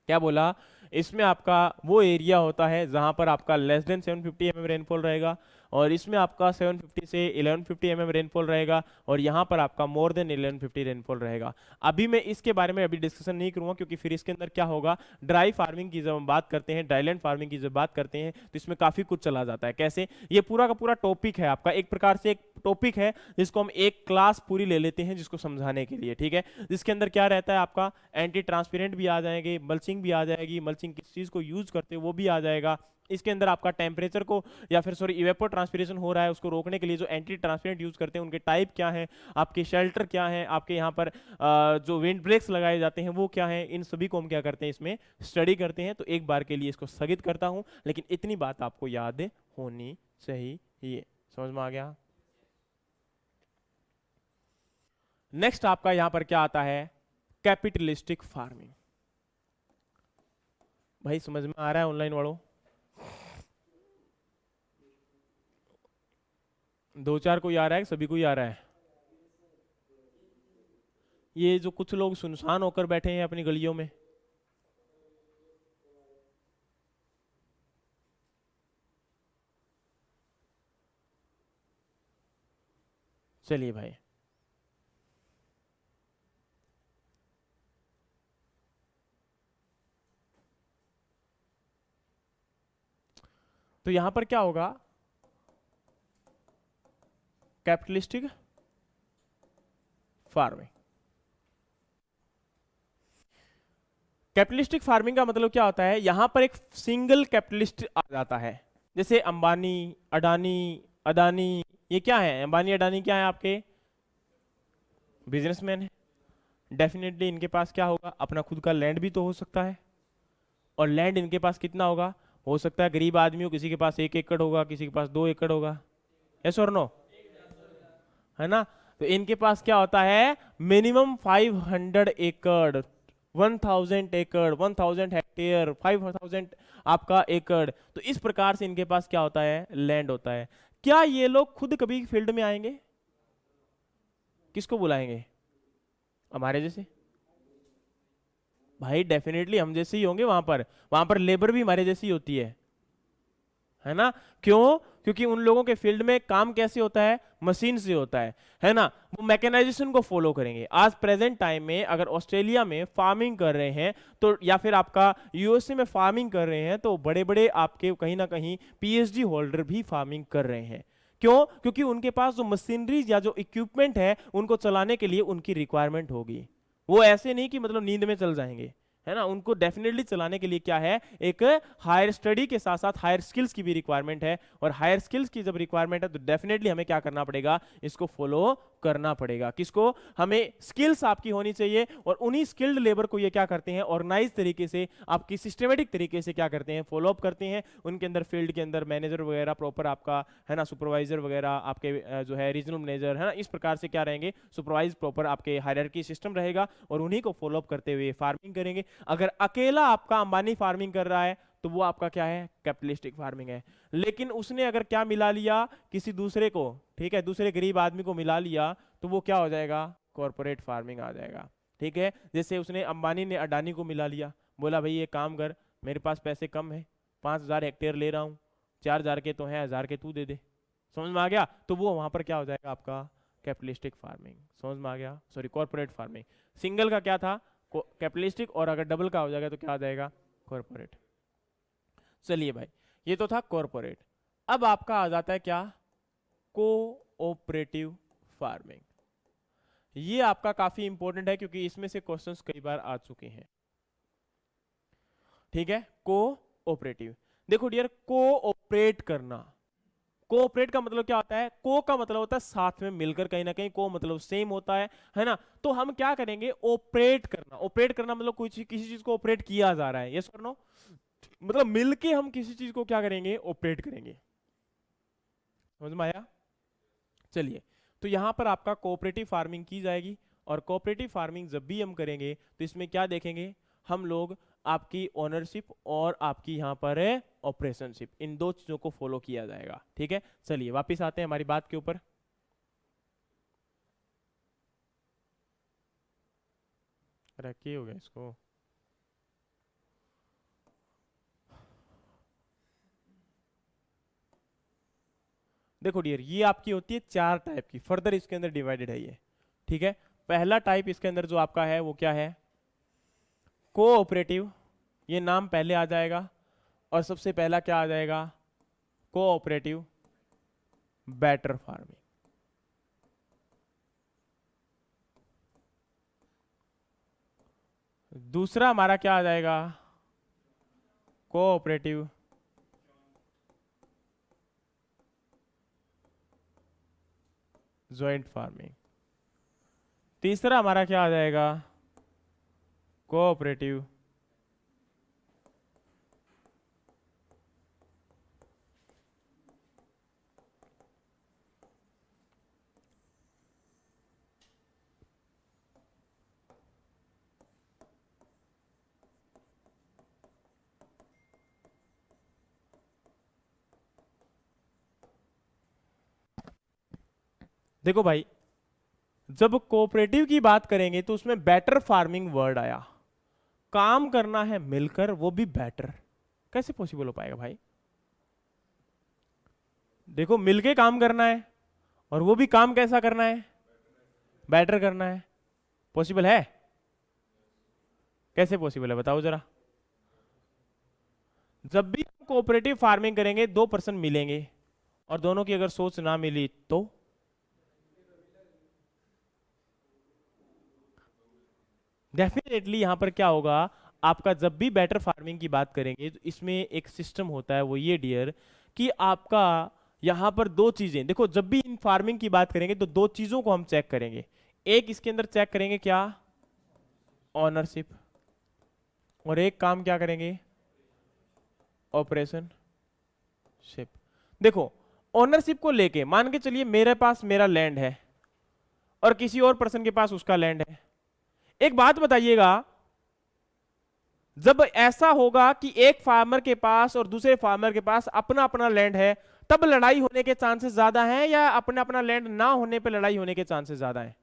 क्या बोला? इसमें आपका वो एरिया होता है जहां पर आपका लेस देन 750 रेनफॉल रहेगा, और इसमें आपका 750 से 1150 रेनफॉल रहेगा, और यहाँ पर आपका मोर देन 1150 रेनफॉल रहेगा। अभी मैं इसके बारे में अभी डिस्कशन नहीं करूंगा, क्योंकि फिर इसके अंदर क्या होगा, ड्राई फार्मिंग की जब हम बात करते हैं, ड्राईलैंड फार्मिंग की जब बात करते हैं, तो इसमें काफी कुछ चला जाता है। कैसे? ये पूरा का पूरा टॉपिक है आपका, एक प्रकार से एक टॉपिक है जिसको हम एक क्लास पूरी ले लेते हैं जिसको समझाने के लिए, ठीक है? जिसके अंदर क्या रहता है, आपका एंटी ट्रांसपेरेंट भी आ जाएंगे, मल्चिंग भी आ जाएगी, मल्चिंग किस चीज को यूज करते हैं वो भी आ जाएगा। इसके अंदर आपका टेम्परेचर को या फिर सॉरी इवेपोर ट्रांसपिरेशन हो रहा है उसको रोकने के लिए जो एंटी ट्रांसपेरेंट यूज करते हैं उनके टाइप क्या है, आपके शेल्टर क्या है, आपके यहाँ पर जो विंड ब्रेक्स लगाए जाते हैं वो क्या है, इन सभी को हम क्या करते हैं, इसमें स्टडी करते हैं। तो एक बार के लिए इसको स्थगित करता हूं, लेकिन इतनी बात आपको याद होनी चाहिए। समझ में आ गया? नेक्स्ट आपका यहां पर क्या आता है, कैपिटलिस्टिक फार्मिंग। भाई समझ में आ रहा है ऑनलाइन वालों? दो चार को ही आ रहा है, सभी को ही आ रहा है? ये जो कुछ लोग सुनसान होकर बैठे हैं अपनी गलियों में, चलिए भाई, तो यहां पर क्या होगा, कैपिटलिस्टिक फार्मिंग। कैपिटलिस्टिक फार्मिंग का मतलब क्या होता है, यहां पर एक सिंगल कैपिटलिस्ट आ जाता है, जैसे अंबानी, अडानी, अदानी, ये क्या है, अंबानी अडानी क्या है, आपके बिजनेसमैन है। डेफिनेटली इनके पास क्या होगा, अपना खुद का लैंड भी तो हो सकता है, और लैंड इनके पास कितना होगा, हो सकता है गरीब आदमी हो, किसी के पास 1 एकड़ होगा, किसी के पास 2 एकड़ होगा, यस और नो, है ना। तो इनके पास क्या होता है, मिनिमम 500 एकड़, 1000 एकड़, 1000 हेक्टेयर, 5000 आपका एकड़। तो इस प्रकार से इनके पास क्या होता है, लैंड होता है। क्या ये लोग खुद कभी फील्ड में आएंगे, किसको बुलाएंगे, हमारे जैसे, भाई डेफिनेटली हम जैसे ही होंगे, वहां पर लेबर भी हमारे जैसी होती है ना। क्यों, क्योंकि उन लोगों के फील्ड में काम कैसे होता है, मशीन से होता है ना। वो मैकेनाइजेशन को फॉलो करेंगे। आज प्रेजेंट टाइम में अगर ऑस्ट्रेलिया में फार्मिंग कर रहे हैं तो, या फिर आपका यूएसए में फार्मिंग कर रहे हैं, तो बड़े बड़े आपके कहीं ना कहीं पीएचडी होल्डर भी फार्मिंग कर रहे हैं। क्यों, क्योंकि उनके पास जो मशीनरी या जो इक्विपमेंट है उनको चलाने के लिए उनकी रिक्वायरमेंट होगी। वो ऐसे नहीं कि मतलब नींद में चल जाएंगे, है ना। उनको डेफिनेटली चलाने के लिए क्या है, एक हायर स्टडी के साथ साथ हायर स्किल्स की भी रिक्वायरमेंट है, और हायर स्किल्स की जब रिक्वायरमेंट है तो डेफिनेटली हमें क्या करना पड़ेगा, इसको फॉलो करना पड़ेगा। किसको, हमें स्किल्स आपकी होनी चाहिए, और उन्हीं स्किल्ड लेबर को ये क्या करते हैं, ऑर्गेनाइज तरीके से, आपकी सिस्टमेटिक तरीके से क्या करते हैं, फॉलो अप करते हैं। उनके अंदर फील्ड के अंदर मैनेजर वगैरह प्रॉपर आपका, है ना, सुपरवाइजर वगैरह आपके जो है रीजनल मैनेजर, है ना, इस प्रकार से क्या रहेंगे, सुपरवाइज प्रॉपर आपके हायरार्की सिस्टम रहेगा, और उन्हीं को फॉलो अप करते हुए फार्मिंग करेंगे। अगर अकेला आपका अंबानी फार्मिंग कर रहा है तो वो आपका क्या है, कैपिटलिस्टिक फार्मिंग है। लेकिन उसने अगर क्या मिला लिया, किसी दूसरे को, ठीक है, दूसरे गरीब आदमी को मिला लिया, तो वो क्या हो जाएगा, कॉर्पोरेट फार्मिंग आ जाएगा। ठीक है, जैसे उसने अंबानी ने अडानी को मिला लिया, बोला भाई ये काम कर, मेरे पास पैसे कम है, 5000 हेक्टेयर ले रहा हूँ, 4000 के तो हैं, 1000 के तू दे दे, समझ में आ गया। तो वो वहां पर क्या हो जाएगा, आपका कैपिटलिस्टिक फार्मिंग, समझ में आ गया, सॉरी कॉर्पोरेट फार्मिंग। सिंगल का क्या था, कैपिटलिस्टिक, और अगर डबल का हो जाएगा तो क्या आ जाएगा, कॉर्पोरेट। चलिए भाई, ये तो था कॉर्पोरेट। अब आपका आ जाता है क्या, कोऑपरेटिव फार्मिंग। ये आपका काफी इंपॉर्टेंट है क्योंकि इसमें से क्वेश्चंस कई बार आ चुके हैं। ठीक है, कोऑपरेटिव, देखो डियर, कोऑपरेट करना, कोऑपरेट का मतलब क्या होता है, को का मतलब होता है साथ में मिलकर, कहीं ना कहीं को मतलब सेम होता है ना। तो हम क्या करेंगे, ऑपरेट करना, ऑपरेट करना मतलब कोई चीज, किसी चीज को ऑपरेट किया जा रहा है, यस और नो, मतलब मिलके हम किसी चीज को क्या करेंगे, ऑपरेट करेंगे, समझ में आया। चलिए, तो यहां पर आपका कोऑपरेटिव फार्मिंग की जाएगी, और कोऑपरेटिव फार्मिंग जब भी हम करेंगे तो इसमें क्या देखेंगे हम लोग, आपकी ओनरशिप और आपकी यहां पर है ऑपरेशनशिप, इन दो चीजों को फॉलो किया जाएगा। ठीक है, चलिए वापिस आते हैं हमारी बात के ऊपर। अरे क्या हो गया इसको, देखो डियर, ये आपकी होती है 4 टाइप की, फर्दर इसके अंदर डिवाइडेड है ये। ठीक है, पहला टाइप इसके अंदर जो आपका है वो क्या है, कोऑपरेटिव, ये नाम पहले आ जाएगा, और सबसे पहला क्या आ जाएगा, कोऑपरेटिव बेटर फार्मिंग। दूसरा हमारा क्या आ जाएगा, कोऑपरेटिव जॉइंट फार्मिंग। तीसरा हमारा क्या आ जाएगा, कोऑपरेटिव देखो भाई, जब कोऑपरेटिव की बात करेंगे तो उसमें बेटर फार्मिंग वर्ड आया, काम करना है मिलकर, वो भी बेटर, कैसे पॉसिबल हो पाएगा भाई। देखो मिलके काम करना है, और वो भी काम कैसा करना है, बेटर करना है। पॉसिबल है? कैसे पॉसिबल है बताओ जरा। जब भी हम कोऑपरेटिव फार्मिंग करेंगे, दो पर्सन मिलेंगे और दोनों की अगर सोच ना मिली तो डेफिनेटली यहां पर क्या होगा, आपका जब भी बेटर फार्मिंग की बात करेंगे तो इसमें एक सिस्टम होता है, वो ये डियर कि आपका यहां पर दो चीजें देखो, जब भी इन फार्मिंग की बात करेंगे तो दो चीजों को हम चेक करेंगे। एक इसके अंदर चेक करेंगे क्या, ऑनरशिप, और एक काम क्या करेंगे, ऑपरेशन शिप। देखो ओनरशिप को लेके मान के चलिए मेरे पास मेरा लैंड है और किसी और पर्सन के पास उसका लैंड है। एक बात बताइएगा, जब ऐसा होगा कि एक फार्मर के पास और दूसरे फार्मर के पास अपना अपना लैंड है, तब लड़ाई होने के चांसेस ज्यादा हैं या अपना अपना लैंड ना होने पे लड़ाई होने के चांसेस ज्यादा हैं?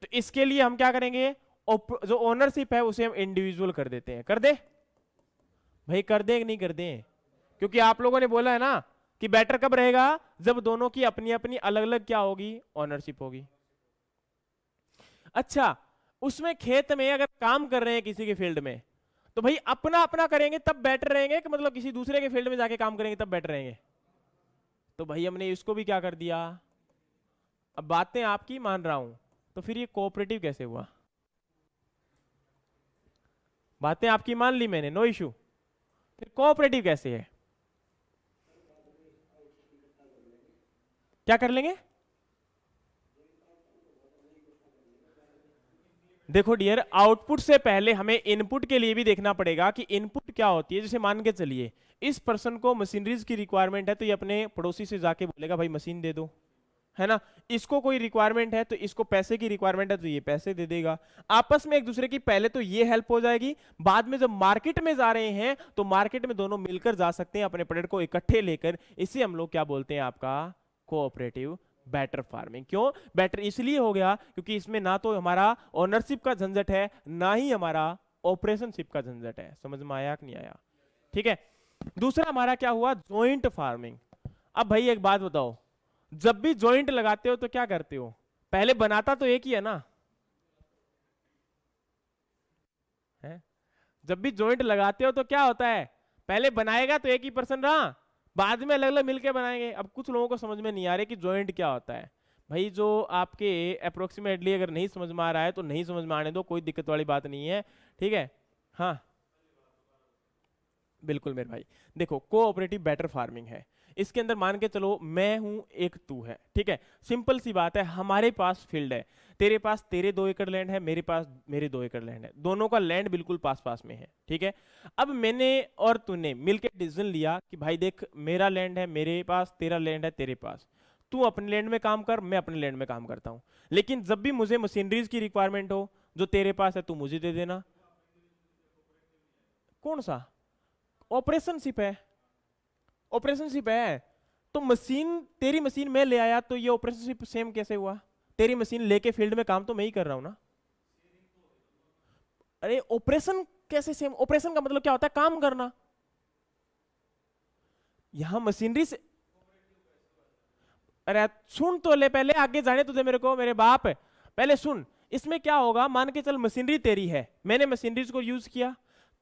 तो इसके लिए हम क्या करेंगे, जो ओनरशिप है उसे हम इंडिविजुअल कर देते हैं। कर दे भाई, कर दे कि नहीं कर दे? क्योंकि आप लोगों ने बोला है ना कि बेटर कब रहेगा, जब दोनों की अपनी अपनी अलग अलग क्या होगी, ओनरशिप होगी। अच्छा, उसमें खेत में अगर काम कर रहे हैं किसी के फील्ड में, तो भाई अपना अपना करेंगे तब बेटर रहेंगे कि मतलब किसी दूसरे के फील्ड में जाके काम करेंगे तब बेटर रहेंगे? तो भाई हमने इसको भी क्या कर दिया, अब बातें आपकी मान रहा हूं, तो फिर ये कोऑपरेटिव कैसे हुआ? बातें आपकी मान ली मैंने, नो इशू, फिर कोऑपरेटिव कैसे है? क्या कर लेंगे? देखो डियर, आउटपुट से पहले हमें इनपुट के लिए भी देखना पड़ेगा कि इनपुट क्या होती है। जैसे मान के चलिए इस पर्सन को मशीनरीज की रिक्वायरमेंट है, तो ये अपने पड़ोसी से जाके बोलेगा भाई मशीन दे दो, है ना। इसको कोई रिक्वायरमेंट है तो इसको पैसे की रिक्वायरमेंट है तो ये पैसे दे देगा। आपस में एक दूसरे की पहले तो ये हेल्प हो जाएगी, बाद में जब मार्केट में जा रहे हैं तो मार्केट में दोनों मिलकर जा सकते हैं अपने प्रोडक्ट को इकट्ठे लेकर। इसे हम लोग क्या बोलते हैं, आपका कोऑपरेटिव बेटर फार्मिंग। क्यों बेटर? इसलिए हो गया क्योंकि इसमें ना तो हमारा ओनरशिप का झंझट है, ना ही हमारा ऑपरेशनशिप का झंझट है। समझ में आया कि नहीं आया? ठीक है। दूसरा हमारा क्या हुआ, जॉइंट फार्मिंग। अब भाई एक बात बताओ, जब भी जॉइंट लगाते हो तो क्या करते हो, पहले बनाता तो एक ही है ना, है? जब भी जॉइंट लगाते हो तो क्या होता है, पहले बनाएगा तो एक ही पर्सन रहा, बाद में अलग अलग मिलके बनाएंगे। अब कुछ लोगों को समझ में नहीं आ रहा कि जॉइंट क्या होता है। भाई जो आपके अप्रोक्सीमेटली अगर नहीं समझ में आ रहा है तो नहीं समझ में आने दो, कोई दिक्कत वाली बात नहीं है, ठीक है। हाँ बिल्कुल मेरे भाई, देखो कोऑपरेटिव बेटर फार्मिंग है, इसके अंदर मान के चलो मैं हूं एक तू है, ठीक है। सिंपल सी बात है, हमारे पास फील्ड है, तेरे पास तेरे 2 एकड़ लैंड है, मेरे पास मेरे 2 एकड़ लैंड है, दोनों का लैंड बिल्कुल पास पास में है, ठीक है। अब मैंने और तूने मिलकर डिसीजन लिया कि भाई देख मेरा लैंड है मेरे पास, तेरा लैंड है तेरे पास, तू अपने लैंड में काम कर, मैं अपने लैंड में काम करता हूं। लेकिन जब भी मुझे मशीनरीज की रिक्वायरमेंट हो, जो तेरे पास है तू मुझे दे देना। कौन सा ऑपरेशनशिप है? ऑपरेशनशिप है तो मशीन, तेरी मशीन मैं ले आया तो ये ऑपरेशनशिप सेम कैसे हुआ? तेरी मशीन लेके फील्ड में काम तो मैं ही कर रहा हूं ना। अरे ऑपरेशन कैसे सेम? ऑपरेशन का मतलब क्या होता है, काम करना। यहां मशीनरी से, अरे सुन तो ले, पहले आगे जाने तुझे मेरे को, मेरे बाप है, पहले सुन। इसमें क्या होगा, मान के चल मशीनरी तेरी है, मैंने मशीनरीज को यूज किया,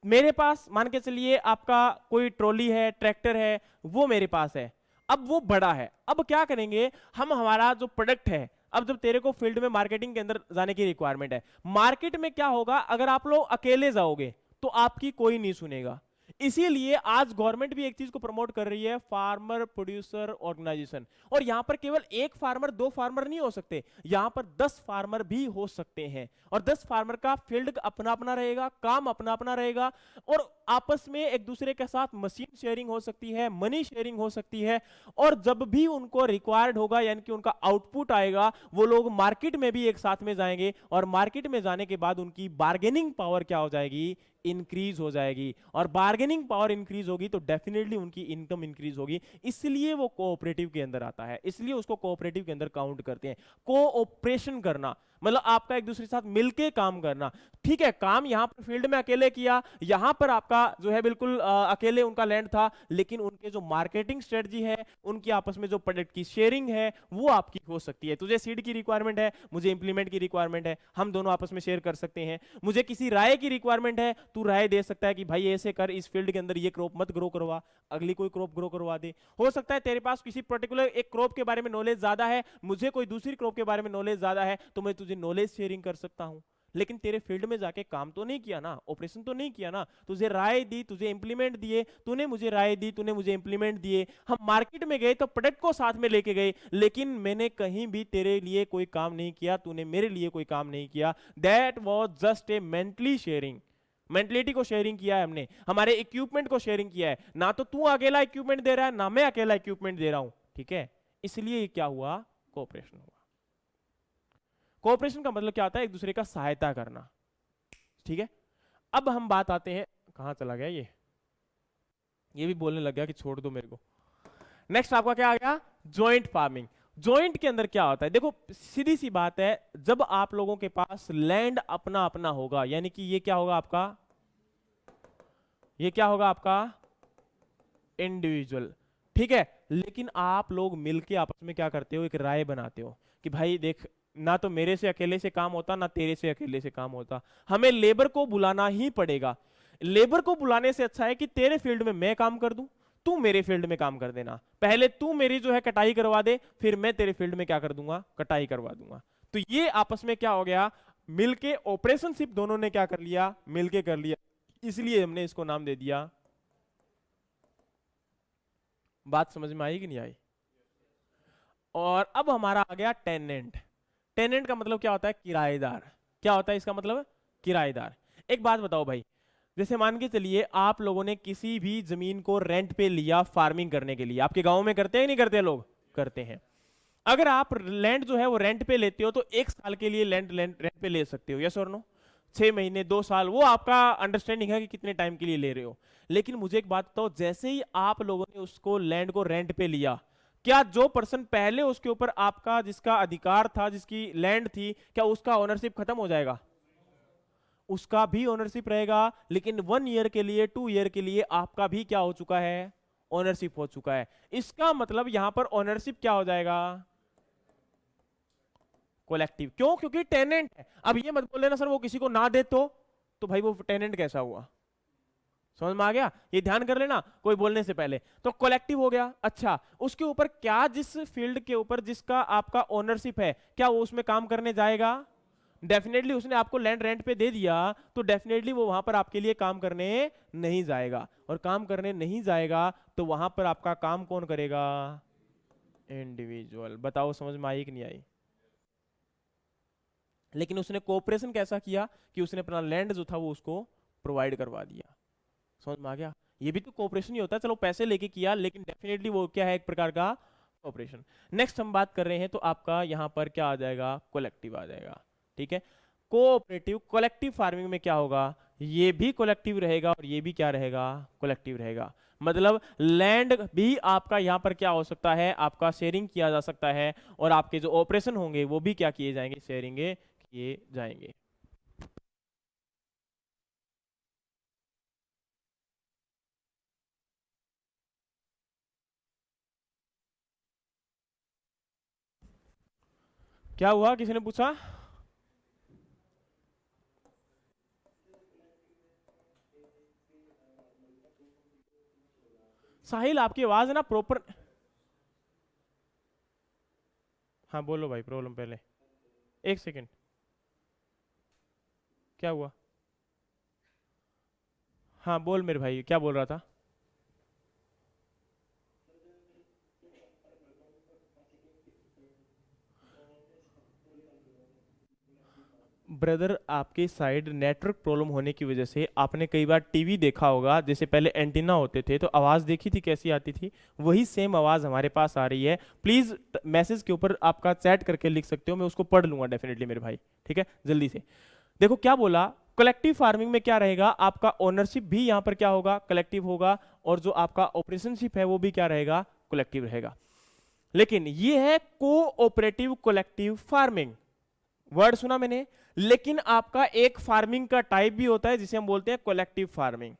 मेरे पास मान के चलिए आपका कोई ट्रॉली है, ट्रैक्टर है, वो मेरे पास है। अब वो बड़ा है, अब क्या करेंगे हम, हमारा जो प्रोडक्ट है, अब जब तेरे को फील्ड में मार्केटिंग के अंदर जाने की रिक्वायरमेंट है, मार्केट में क्या होगा, अगर आप लोग अकेले जाओगे तो आपकी कोई नहीं सुनेगा। इसीलिए आज गवर्नमेंट भी एक चीज को प्रमोट कर रही है, फार्मर प्रोड्यूसर ऑर्गेनाइजेशन। और यहां पर केवल एक फार्मर, 2 फार्मर नहीं हो सकते, यहां पर 10 फार्मर भी हो सकते हैं। और 10 फार्मर का फील्ड अपना अपना रहेगा, काम अपना अपना रहेगा, और आपस में एक दूसरे के साथ मशीन शेयरिंग हो सकती है, मनी शेयरिंग हो सकती है। और जब भी उनको रिक्वायर्ड होगा, यानी कि उनका आउटपुट आएगा, वो लोग मार्केट में भी एक साथ में जाएंगे, और मार्केट में जाने के बाद उनकी बार्गेनिंग पावर क्या हो जाएगी, इंक्रीज हो जाएगी। और बार्गेनिंग पावर इंक्रीज होगी तो डेफिनेटली उनकी इनकम इंक्रीज होगी। इसलिए वो कोऑपरेटिव के अंदर आता है, इसलिए उसको कोऑपरेटिव के अंदर काउंट करते हैं। कोऑपरेशन करना मतलब आपका एक दूसरे के साथ मिलके काम करना। ठीक है, काम यहां पर फील्ड में अकेले किया, यहां पर आपका जो है बिल्कुल अकेले उनका लैंड था, लेकिन उनके जो मार्केटिंग स्ट्रेटजी है, उनकी आपस में जो प्रोडक्ट की शेयरिंग है वो आपकी हो सकती है। तुझे सीड की रिक्वायरमेंट है, मुझे इंप्लीमेंट की रिक्वायरमेंट है, हम दोनों आपस में शेयर कर सकते हैं। मुझे किसी राय की रिक्वायरमेंट है, तू राय दे सकता है कि भाई ऐसे कर, इस फील्ड के अंदर ये क्रॉप मत ग्रो करवा, अगली कोई क्रॉप ग्रो करवा दे। हो सकता है तेरे पास किसी पर्टिकुलर एक क्रॉप के बारे में नॉलेज ज्यादा है, मुझे कोई दूसरी क्रॉप के बारे में नॉलेज ज्यादा है, तो मैं तुझे नॉलेज शेयरिंग कर सकता हूं। लेकिन तेरे फील्ड में जाके काम तो नहीं किया ना, ऑपरेशन तो नहीं किया ना, तुझे राय दी, तुझे इंप्लीमेंट दिए, तूने मुझे राय दी, तूने मुझे इंप्लीमेंट दिए, हम मार्केट में गए तो प्रोडक्ट को साथ में लेके गए, लेकिन मैंने कहीं भी तेरे लिए कोई काम नहीं किया, तूने मेरे लिए कोई काम नहीं किया। That was just a mentally sharing. Mentality को शेयरिंग किया है हमने, हमारे इक्विपमेंट को शेयरिंग किया है। ना तो तू अकेला इक्विपमेंट दे रहा है, ना मैं अकेला इक्विपमेंट दे रहा हूं, ठीक है। इसलिए क्या हुआ, कोऑपरेशन हुआ। कोऑपरेशन का मतलब क्या होता है, एक दूसरे का सहायता करना, ठीक है। अब हम बात आते हैं, कहां चला गया ये भी बोलने लग गया कि छोड़ दो मेरे को। नेक्स्ट आपका क्या आ गया, ज्वाइंट फार्मिंग। ज्वाइंट के अंदर क्या होता है, देखो सीधी सी बात है, जब आप लोगों के पास लैंड अपना अपना होगा, यानी कि ये क्या होगा आपका, ये क्या होगा आपका इंडिविजुअल, ठीक है। लेकिन आप लोग मिलके आपस में क्या करते हो, एक राय बनाते हो कि भाई देख, ना तो मेरे से अकेले से काम होता, ना तेरे से अकेले से काम होता, हमें लेबर को बुलाना ही पड़ेगा। लेबर को बुलाने से अच्छा है कि तेरे फील्ड में मैं काम कर दूं, तू मेरे फील्ड में काम कर देना। पहले तू मेरी जो है कटाई करवा दे, फिर मैं तेरे फील्ड में क्या कर दूंगा, कटाई करवा दूंगा। तो ये आपस में क्या हो गया, मिलके ऑपरेशनशिप दोनों ने क्या कर लिया, मिलके कर लिया, इसलिए हमने इसको नाम दे दिया। बात समझ में आई कि नहीं आई। और अब हमारा आ गया टेनेंट। टेनेंट का मतलब क्या होता है, किराएदार। क्या होता है इसका मतलब, किराएदार। एक बात बताओ भाई, जैसे मान के चलिए आप लोगों ने किसी भी जमीन को रेंट पे लिया फार्मिंग करने के लिए, आपके गांव में करते हैं नहीं करते, लोग करते हैं। अगर आप लैंड जो है वो रेंट पे लेते हो तो 1 साल के लिए लैंड रेंट पे ले सकते हो, यस और नो। 6 महीने, 2 साल, वो आपका अंडरस्टैंडिंग है कि कितने टाइम के लिए ले रहे हो। लेकिन मुझे एक बात बताओ, जैसे ही आप लोगों ने उसको लैंड को रेंट पे लिया, क्या जो पर्सन पहले उसके ऊपर आपका जिसका अधिकार था, जिसकी लैंड थी, क्या उसका ओनरशिप खत्म हो जाएगा, उसका भी ओनरशिप रहेगा। लेकिन 1 ईयर के लिए, 2 ईयर के लिए आपका भी क्या हो चुका है, ओनरशिप हो चुका है। इसका मतलब यहां पर ओनरशिप क्या हो जाएगा, कलेक्टिव। क्यों, क्योंकि टेनेंट है। अब ये मत बोल लेना सर वो किसी को ना दे तो भाई वो टेनेंट कैसा हुआ, समझ में आ गया, ये ध्यान कर लेना कोई बोलने से पहले। तो कलेक्टिव हो गया। अच्छा, उसके ऊपर क्या, जिस फील्ड के ऊपर जिसका आपका ओनरशिप है, क्या वो उसमें काम करने जाएगा, डेफिनेटली। उसने आपको लैंड रेंट पे दे दिया तो डेफिनेटली वो वहां पर आपके लिए काम करने नहीं जाएगा, और काम करने नहीं जाएगा तो वहां पर आपका काम कौन करेगा, इंडिविजुअल। बताओ समझ में आई कि नहीं आई। लेकिन उसने कोऑपरेशन कैसा किया कि उसने अपना लैंड जो था वो उसको प्रोवाइड करवा दिया, समझ में आ गया। ये भी तो कोऑपरेशन ही होता है, चलो पैसे लेके किया, लेकिन डेफिनेटली वो क्या है, एक प्रकार का कोऑपरेशन। नेक्स्ट हम बात कर रहे हैं तो आपका यहां पर क्या आ जाएगा, कलेक्टिव आ जाएगा, ठीक है। कोऑपरेटिव कलेक्टिव फार्मिंग में क्या होगा, ये भी कलेक्टिव रहेगा और ये भी क्या रहेगा, कलेक्टिव रहेगा। मतलब लैंड भी आपका यहां पर क्या हो सकता है, आपका शेयरिंग किया जा सकता है, और आपके जो ऑपरेशन होंगे वो भी क्या किए जाएंगे, शेयरिंग किए जाएंगे। क्या हुआ, किसी ने पूछा। साहिल आपकी आवाज है ना प्रॉपर। हाँ बोलो भाई, प्रॉब्लम पहले, एक सेकंड, क्या हुआ। हाँ बोल मेरे भाई, क्या बोल रहा था। ब्रदर आपके साइड नेटवर्क प्रॉब्लम होने की वजह से आपने कई बार टीवी देखा होगा, जैसे पहले एंटीना होते थे तो आवाज़ देखी थी कैसी आती थी, वही सेम आवाज़ हमारे पास आ रही है। प्लीज़ मैसेज के ऊपर आपका चैट करके लिख सकते हो, मैं उसको पढ़ लूंगा डेफिनेटली मेरे भाई, ठीक है, जल्दी से। देखो क्या बोला, कलेक्टिव फार्मिंग में क्या रहेगा, आपका ओनरशिप भी यहाँ पर क्या होगा, कलेक्टिव होगा, और जो आपका ऑपरेशनशिप है वो भी क्या रहेगा, कलेक्टिव रहेगा। लेकिन ये है कोऑपरेटिव कलेक्टिव फार्मिंग, वर्ड सुना मैंने। लेकिन आपका एक फार्मिंग का टाइप भी होता है जिसे हम बोलते हैं कलेक्टिव फार्मिंग।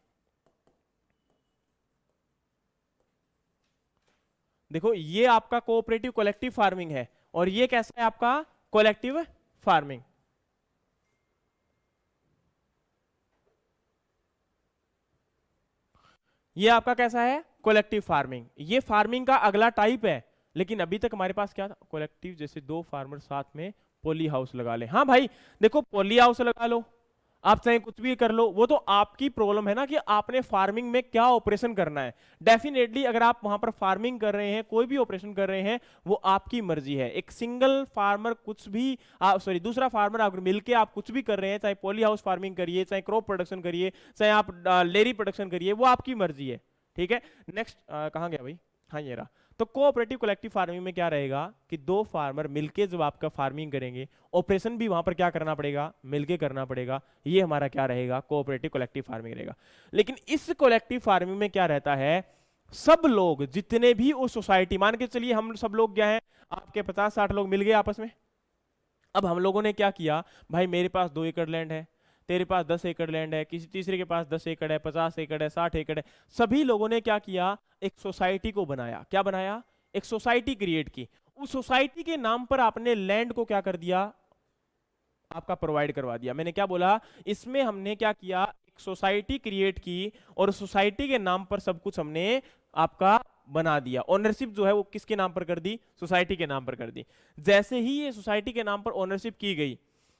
देखो ये आपका कोऑपरेटिव कलेक्टिव फार्मिंग है, और ये कैसा है आपका कलेक्टिव फार्मिंग। ये आपका कैसा है कलेक्टिव फार्मिंग। ये फार्मिंग का अगला टाइप है, लेकिन अभी तक हमारे पास क्या था कलेक्टिव, जैसे दो फार्मर साथ में पॉली हाउस लगा ले। हाँ भाई देखो पॉली हाउस लगा लो, आप चाहे कुछ भी कर लो, वो तो आपकी प्रॉब्लम है ना कि आपने फार्मिंग में क्या ऑपरेशन करना है। डेफिनेटली अगर आप वहां पर फार्मिंग कर रहे हैं, कोई भी ऑपरेशन कर रहे हैं, वो आपकी मर्जी है। एक सिंगल फार्मर कुछ भी सॉरी दूसरा फार्मर अगर मिलके आप कुछ भी कर रहे हैं, चाहे पॉली हाउस फार्मिंग करिए, चाहे क्रॉप प्रोडक्शन करिए, चाहे आप डेयरी प्रोडक्शन करिए, वो आपकी मर्जी है। ठीक है, नेक्स्ट कहाँ गया भाई, हाँ ये रहा। तो कोऑपरेटिव कलेक्टिव फार्मिंग में क्या रहेगा कि दो फार्मर मिलके जब आपका फार्मिंग करेंगे, ऑपरेशन भी वहां पर क्या करना पड़ेगा, मिलके करना पड़ेगा। ये हमारा क्या रहेगा कोऑपरेटिव कलेक्टिव फार्मिंग रहेगा। लेकिन इस कलेक्टिव फार्मिंग में क्या रहता है, सब लोग जितने भी उस सोसाइटी, मान के चलिए हम सब लोग क्या है, आपके 50-60 लोग मिल गए आपस में। अब हम लोगों ने क्या किया, भाई मेरे पास 2 एकड़ लैंड है, तेरे पास 10 एकड़ लैंड है, किसी तीसरे के पास 10 एकड़ है, 50 एकड़ है, 60 एकड़ है। सभी लोगों ने क्या किया, एक सोसाइटी को बनाया। क्या बनाया, एक सोसाइटी क्रिएट की। उस सोसाइटी के नाम पर आपने लैंड को क्या कर दिया, आपका प्रोवाइड करवा दिया। मैंने क्या बोला, इसमें हमने क्या किया, एक सोसाइटी क्रिएट की, और सोसाइटी के नाम पर सब कुछ हमने आपका बना दिया। ओनरशिप जो है वो किसके नाम पर कर दी, सोसाइटी के नाम पर कर दी। जैसे ही ये सोसाइटी के नाम पर ओनरशिप की गई,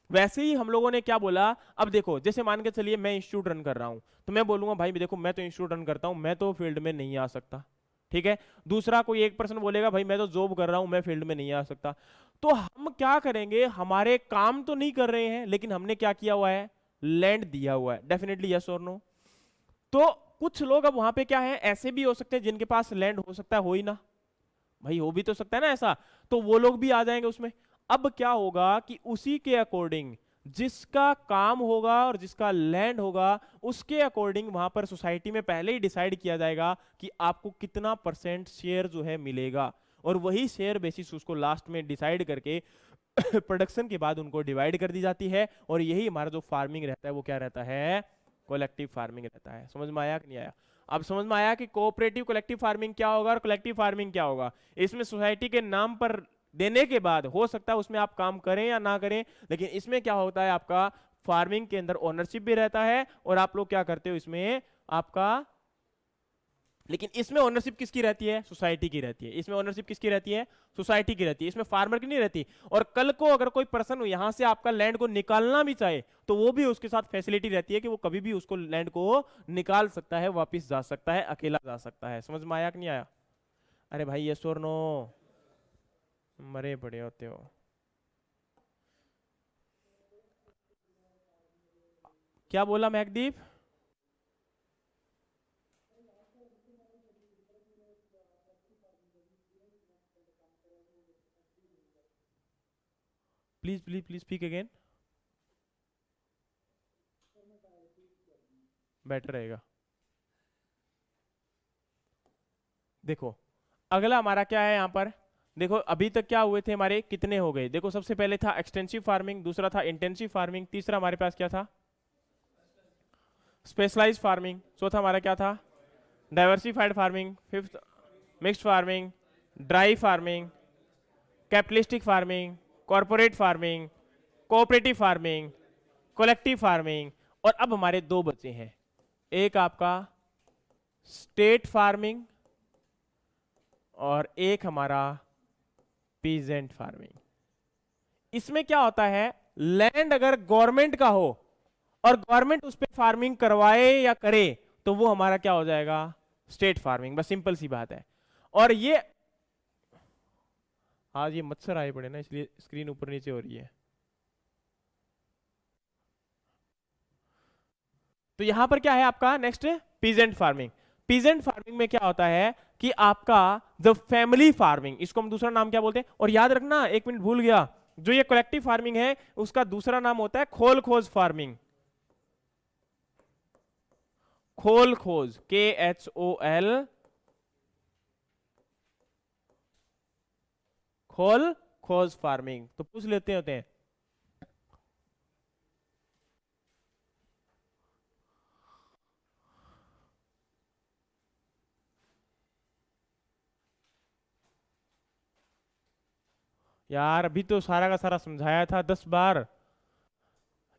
वैसे ही हम लोगों ने क्या बोला, अब देखो जैसे मान के चलिए मैं इंस्टीट्यूट रन कर रहा हूं, तो मैं बोलूंगा भाई देखो मैं तो इंस्टीट्यूट रन करता हूं, मैं तो फील्ड में नहीं आ सकता। ठीक है, दूसरा कोई एक पर्सन बोलेगा भाई मैं तो जॉब कर रहा हूं, मैं फील्ड में नहीं आ सकता। तो हम क्या करेंगे, हमारे काम तो नहीं कर रहे हैं, लेकिन हमने क्या किया हुआ है, लैंड दिया हुआ है। डेफिनेटली यस और नो। तो कुछ लोग अब वहां पे क्या है, ऐसे भी हो सकते हैं जिनके पास लैंड हो सकता है हो ही ना, भाई हो भी तो सकता है ना ऐसा, तो वो लोग भी आ जाएंगे उसमें। अब क्या होगा कि उसी के अकॉर्डिंग जिसका काम होगा और जिसका लैंड होगा, उसके अकॉर्डिंग वहां पर सोसाइटी में पहले ही डिसाइड किया जाएगा कि आपको कितना परसेंट शेयर जो है मिलेगा, और वही शेयर बेसिस उसको लास्ट में डिसाइड करके प्रोडक्शन के बाद उनको डिवाइड कर दी जाती है। और यही हमारा जो फार्मिंग रहता है वो क्या रहता है, कलेक्टिव फार्मिंग रहता है। समझ में आया कि नहीं आया? अब समझ में आया कि कोऑपरेटिव कलेक्टिव फार्मिंग क्या होगा और कलेक्टिव फार्मिंग क्या होगा। इसमें सोसाइटी के नाम पर देने के बाद हो सकता है उसमें आप काम करें या ना करें, लेकिन इसमें क्या होता है, आपका फार्मिंग के अंदर ओनरशिप भी रहता है, और आप लोग क्या करते हो इसमें आपका, लेकिन इसमें ओनरशिप किसकी रहती है, सोसाइटी की रहती है। इसमें ओनरशिप किसकी रहती है, सोसाइटी की रहती है, इसमें फार्मर की नहीं रहती। और कल को अगर कोई पर्सन यहां से आपका लैंड को निकालना भी चाहे, तो वो भी उसके साथ फैसिलिटी रहती है कि वो कभी भी उसको लैंड को निकाल सकता है, वापिस जा सकता है, अकेला जा सकता है। समझ में आया कि नहीं आया? अरे भाई यस और नो, मरे बड़े होते हो। क्या बोला Mehakdeep? Please please please speak again, better रहेगा। देखो अगला हमारा क्या है यहाँ पर, देखो अभी तक क्या हुए थे हमारे, कितने हो गए, देखो सबसे पहले था एक्सटेंसिव फार्मिंग, दूसरा था इंटेंसिव फार्मिंग, तीसरा हमारे पास क्या था, स्पेशलाइज फार्मिंग, चौथा हमारा क्या था, diversified farming, fifth mixed farming, dry farming, capitalistic farming, corporate farming, cooperative farming, collective farming. और अब हमारे दो बचे हैं, एक आपका स्टेट फार्मिंग और एक हमारा पीजेंट फार्मिंग। इसमें क्या होता है, लैंड अगर गवर्नमेंट का हो और गवर्नमेंट उस पर फार्मिंग करवाए या करे, तो वो हमारा क्या हो जाएगा, स्टेट फार्मिंग। बस सिंपल सी बात है। और ये आज ये मच्छर आए पड़े ना, इसलिए स्क्रीन ऊपर नीचे हो रही है। तो यहां पर क्या है आपका next, peasant farming. Peasant farming में क्या होता है कि आपका जब फैमिली फार्मिंग, इसको हम दूसरा नाम क्या बोलते हैं, और याद रखना एक मिनट भूल गया, जो ये कलेक्टिव फार्मिंग है उसका दूसरा नाम होता है खोल खोज फार्मिंग। खोल खोज, KHOL, खोल खोज फार्मिंग। तो पूछ लेते होते हैं, यार अभी तो सारा का सारा समझाया था 10 बार।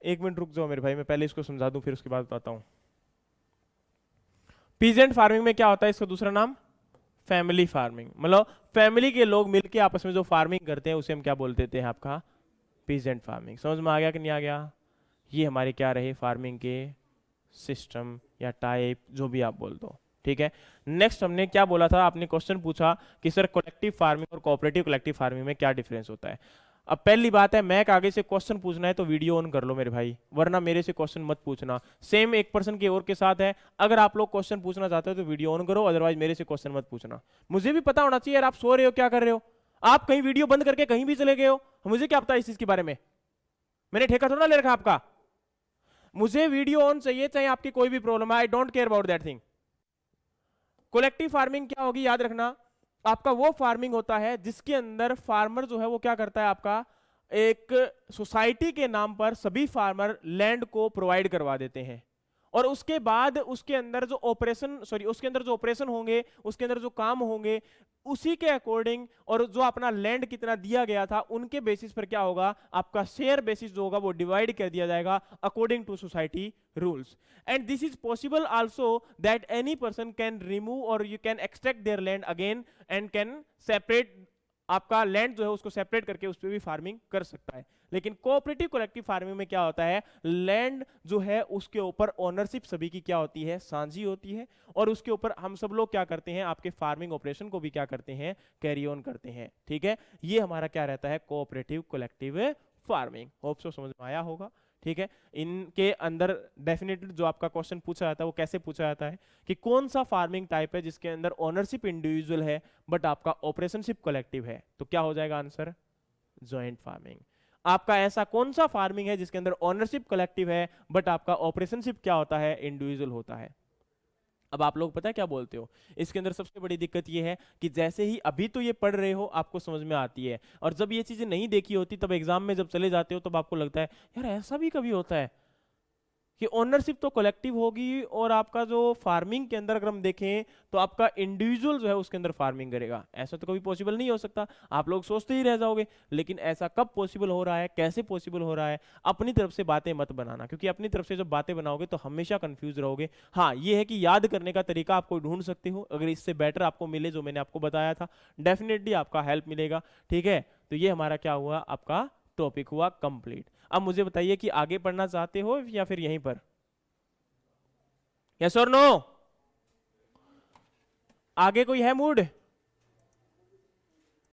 1 मिनट रुक जाओ मेरे भाई, मैं पहले इसको समझा दूं फिर उसके बाद बताता हूँ। पीजेंट फार्मिंग में क्या होता है, इसका दूसरा नाम फैमिली फार्मिंग, मतलब फैमिली के लोग मिलके आपस में जो फार्मिंग करते हैं उसे हम क्या बोल देते हैं, आपका पीजेंट फार्मिंग। समझ में आ गया कि नहीं आ गया? ये हमारे क्या रहे फार्मिंग के सिस्टम या टाइप, जो भी आप बोल दो, ठीक है। नेक्स्ट हमने क्या बोला था, आपने क्वेश्चन पूछा कि सर कलेक्टिव फार्मिंग और कोऑपरेटिव कलेक्टिव फार्मिंग में क्या डिफरेंस होता है। अब पहली बात है, मैक आगे से क्वेश्चन पूछना है तो वीडियो ऑन कर लो मेरे भाई, वरना मेरे से क्वेश्चन मत पूछना। सेम एक पर्सन के और के साथ है, अगर आप लोग क्वेश्चन पूछना चाहते हो तो वीडियो ऑन करो, अदरवाइज मेरे से क्वेश्चन मत पूछना। मुझे भी पता होना चाहिए यार, आप सो रहे हो क्या कर रहे हो, आप कहीं वीडियो बंद करके कहीं भी चले गए हो, मुझे क्या पता इस चीज के बारे में, मैंने ठेका थोड़ा ले रखा आपका। मुझे वीडियो ऑन चाहिए चाहे आपकी कोई भी प्रॉब्लम है, I don't care about that thing. Collective farming क्या होगी याद रखना, आपका वो फार्मिंग होता है जिसके अंदर फार्मर जो है वो क्या करता है, आपका एक सोसाइटी के नाम पर सभी फार्मर लैंड को प्रोवाइड करवा देते हैं, और उसके बाद उसके अंदर जो ऑपरेशन होंगे, उसके अंदर जो काम होंगे, उसी के अकॉर्डिंग और जो अपना लैंड कितना दिया गया था उनके बेसिस पर क्या होगा, आपका शेयर बेसिस जो होगा वो डिवाइड कर दिया जाएगा according to society rules. And this is possible also that any person can remove और you can extract their land again and can separate, आपका लैंड जो है उसको सेपरेट करके उस पर भी फार्मिंग कर सकता है। लेकिन कोऑपरेटिव कलेक्टिव फार्मिंग में क्या होता है, लैंड जो है उसके ऊपर ओनरशिप सभी की क्या होती है, साझी होती है, और उसके ऊपर हम सब लोग क्या करते हैं, आपके फार्मिंग ऑपरेशन को भी क्या करते हैं, कैरी ऑन करते हैं, ठीक है। ये हमारा क्या रहता है, cooperative collective farming. Hope so समझ में आया होगा, ठीक है। इनके अंदर डेफिनेटली जो आपका क्वेश्चन पूछा जाता है वो कैसे पूछा जाता है कि कौन सा फार्मिंग टाइप है जिसके अंदर ओनरशिप इंडिविजुअल है बट आपका ऑपरेशनशिप कलेक्टिव है, तो क्या हो जाएगा आंसर, ज्वाइंट फार्मिंग। आपका ऐसा कौन सा फार्मिंग है जिसके अंदर ओनरशिप कलेक्टिव है बट आपका ऑपरेशनशिप क्या होता है, इंडिविजुअल होता है। अब आप लोग पता है क्या बोलते हो, इसके अंदर सबसे बड़ी दिक्कत ये है कि जैसे ही अभी तो ये पढ़ रहे हो आपको समझ में आती है, और जब ये चीजें नहीं देखी होती तब एग्जाम में जब चले जाते हो तब आपको लगता है यार ऐसा भी कभी होता है कि ओनरशिप तो कलेक्टिव होगी और आपका जो फार्मिंग के अंदर अगर हम देखें तो आपका इंडिविजुअल जो है उसके अंदर फार्मिंग करेगा। ऐसा तो कभी पॉसिबल नहीं हो सकता, आप लोग सोचते ही रह जाओगे। लेकिन ऐसा कब पॉसिबल हो रहा है, कैसे पॉसिबल हो रहा है, अपनी तरफ से बातें मत बनाना, क्योंकि अपनी तरफ से जब बातें बनाओगे तो हमेशा कंफ्यूज रहोगे। हाँ ये है कि याद करने का तरीका आपको ढूंढ सकते हो, अगर इससे बेटर आपको मिले जो मैंने आपको बताया था डेफिनेटली आपका हेल्प मिलेगा, ठीक है। तो ये हमारा क्या हुआ, आपका टॉपिक हुआ कंप्लीट। अब मुझे बताइए कि आगे पढ़ना चाहते हो या फिर यहीं पर, यस और नो, आगे कोई है मूड?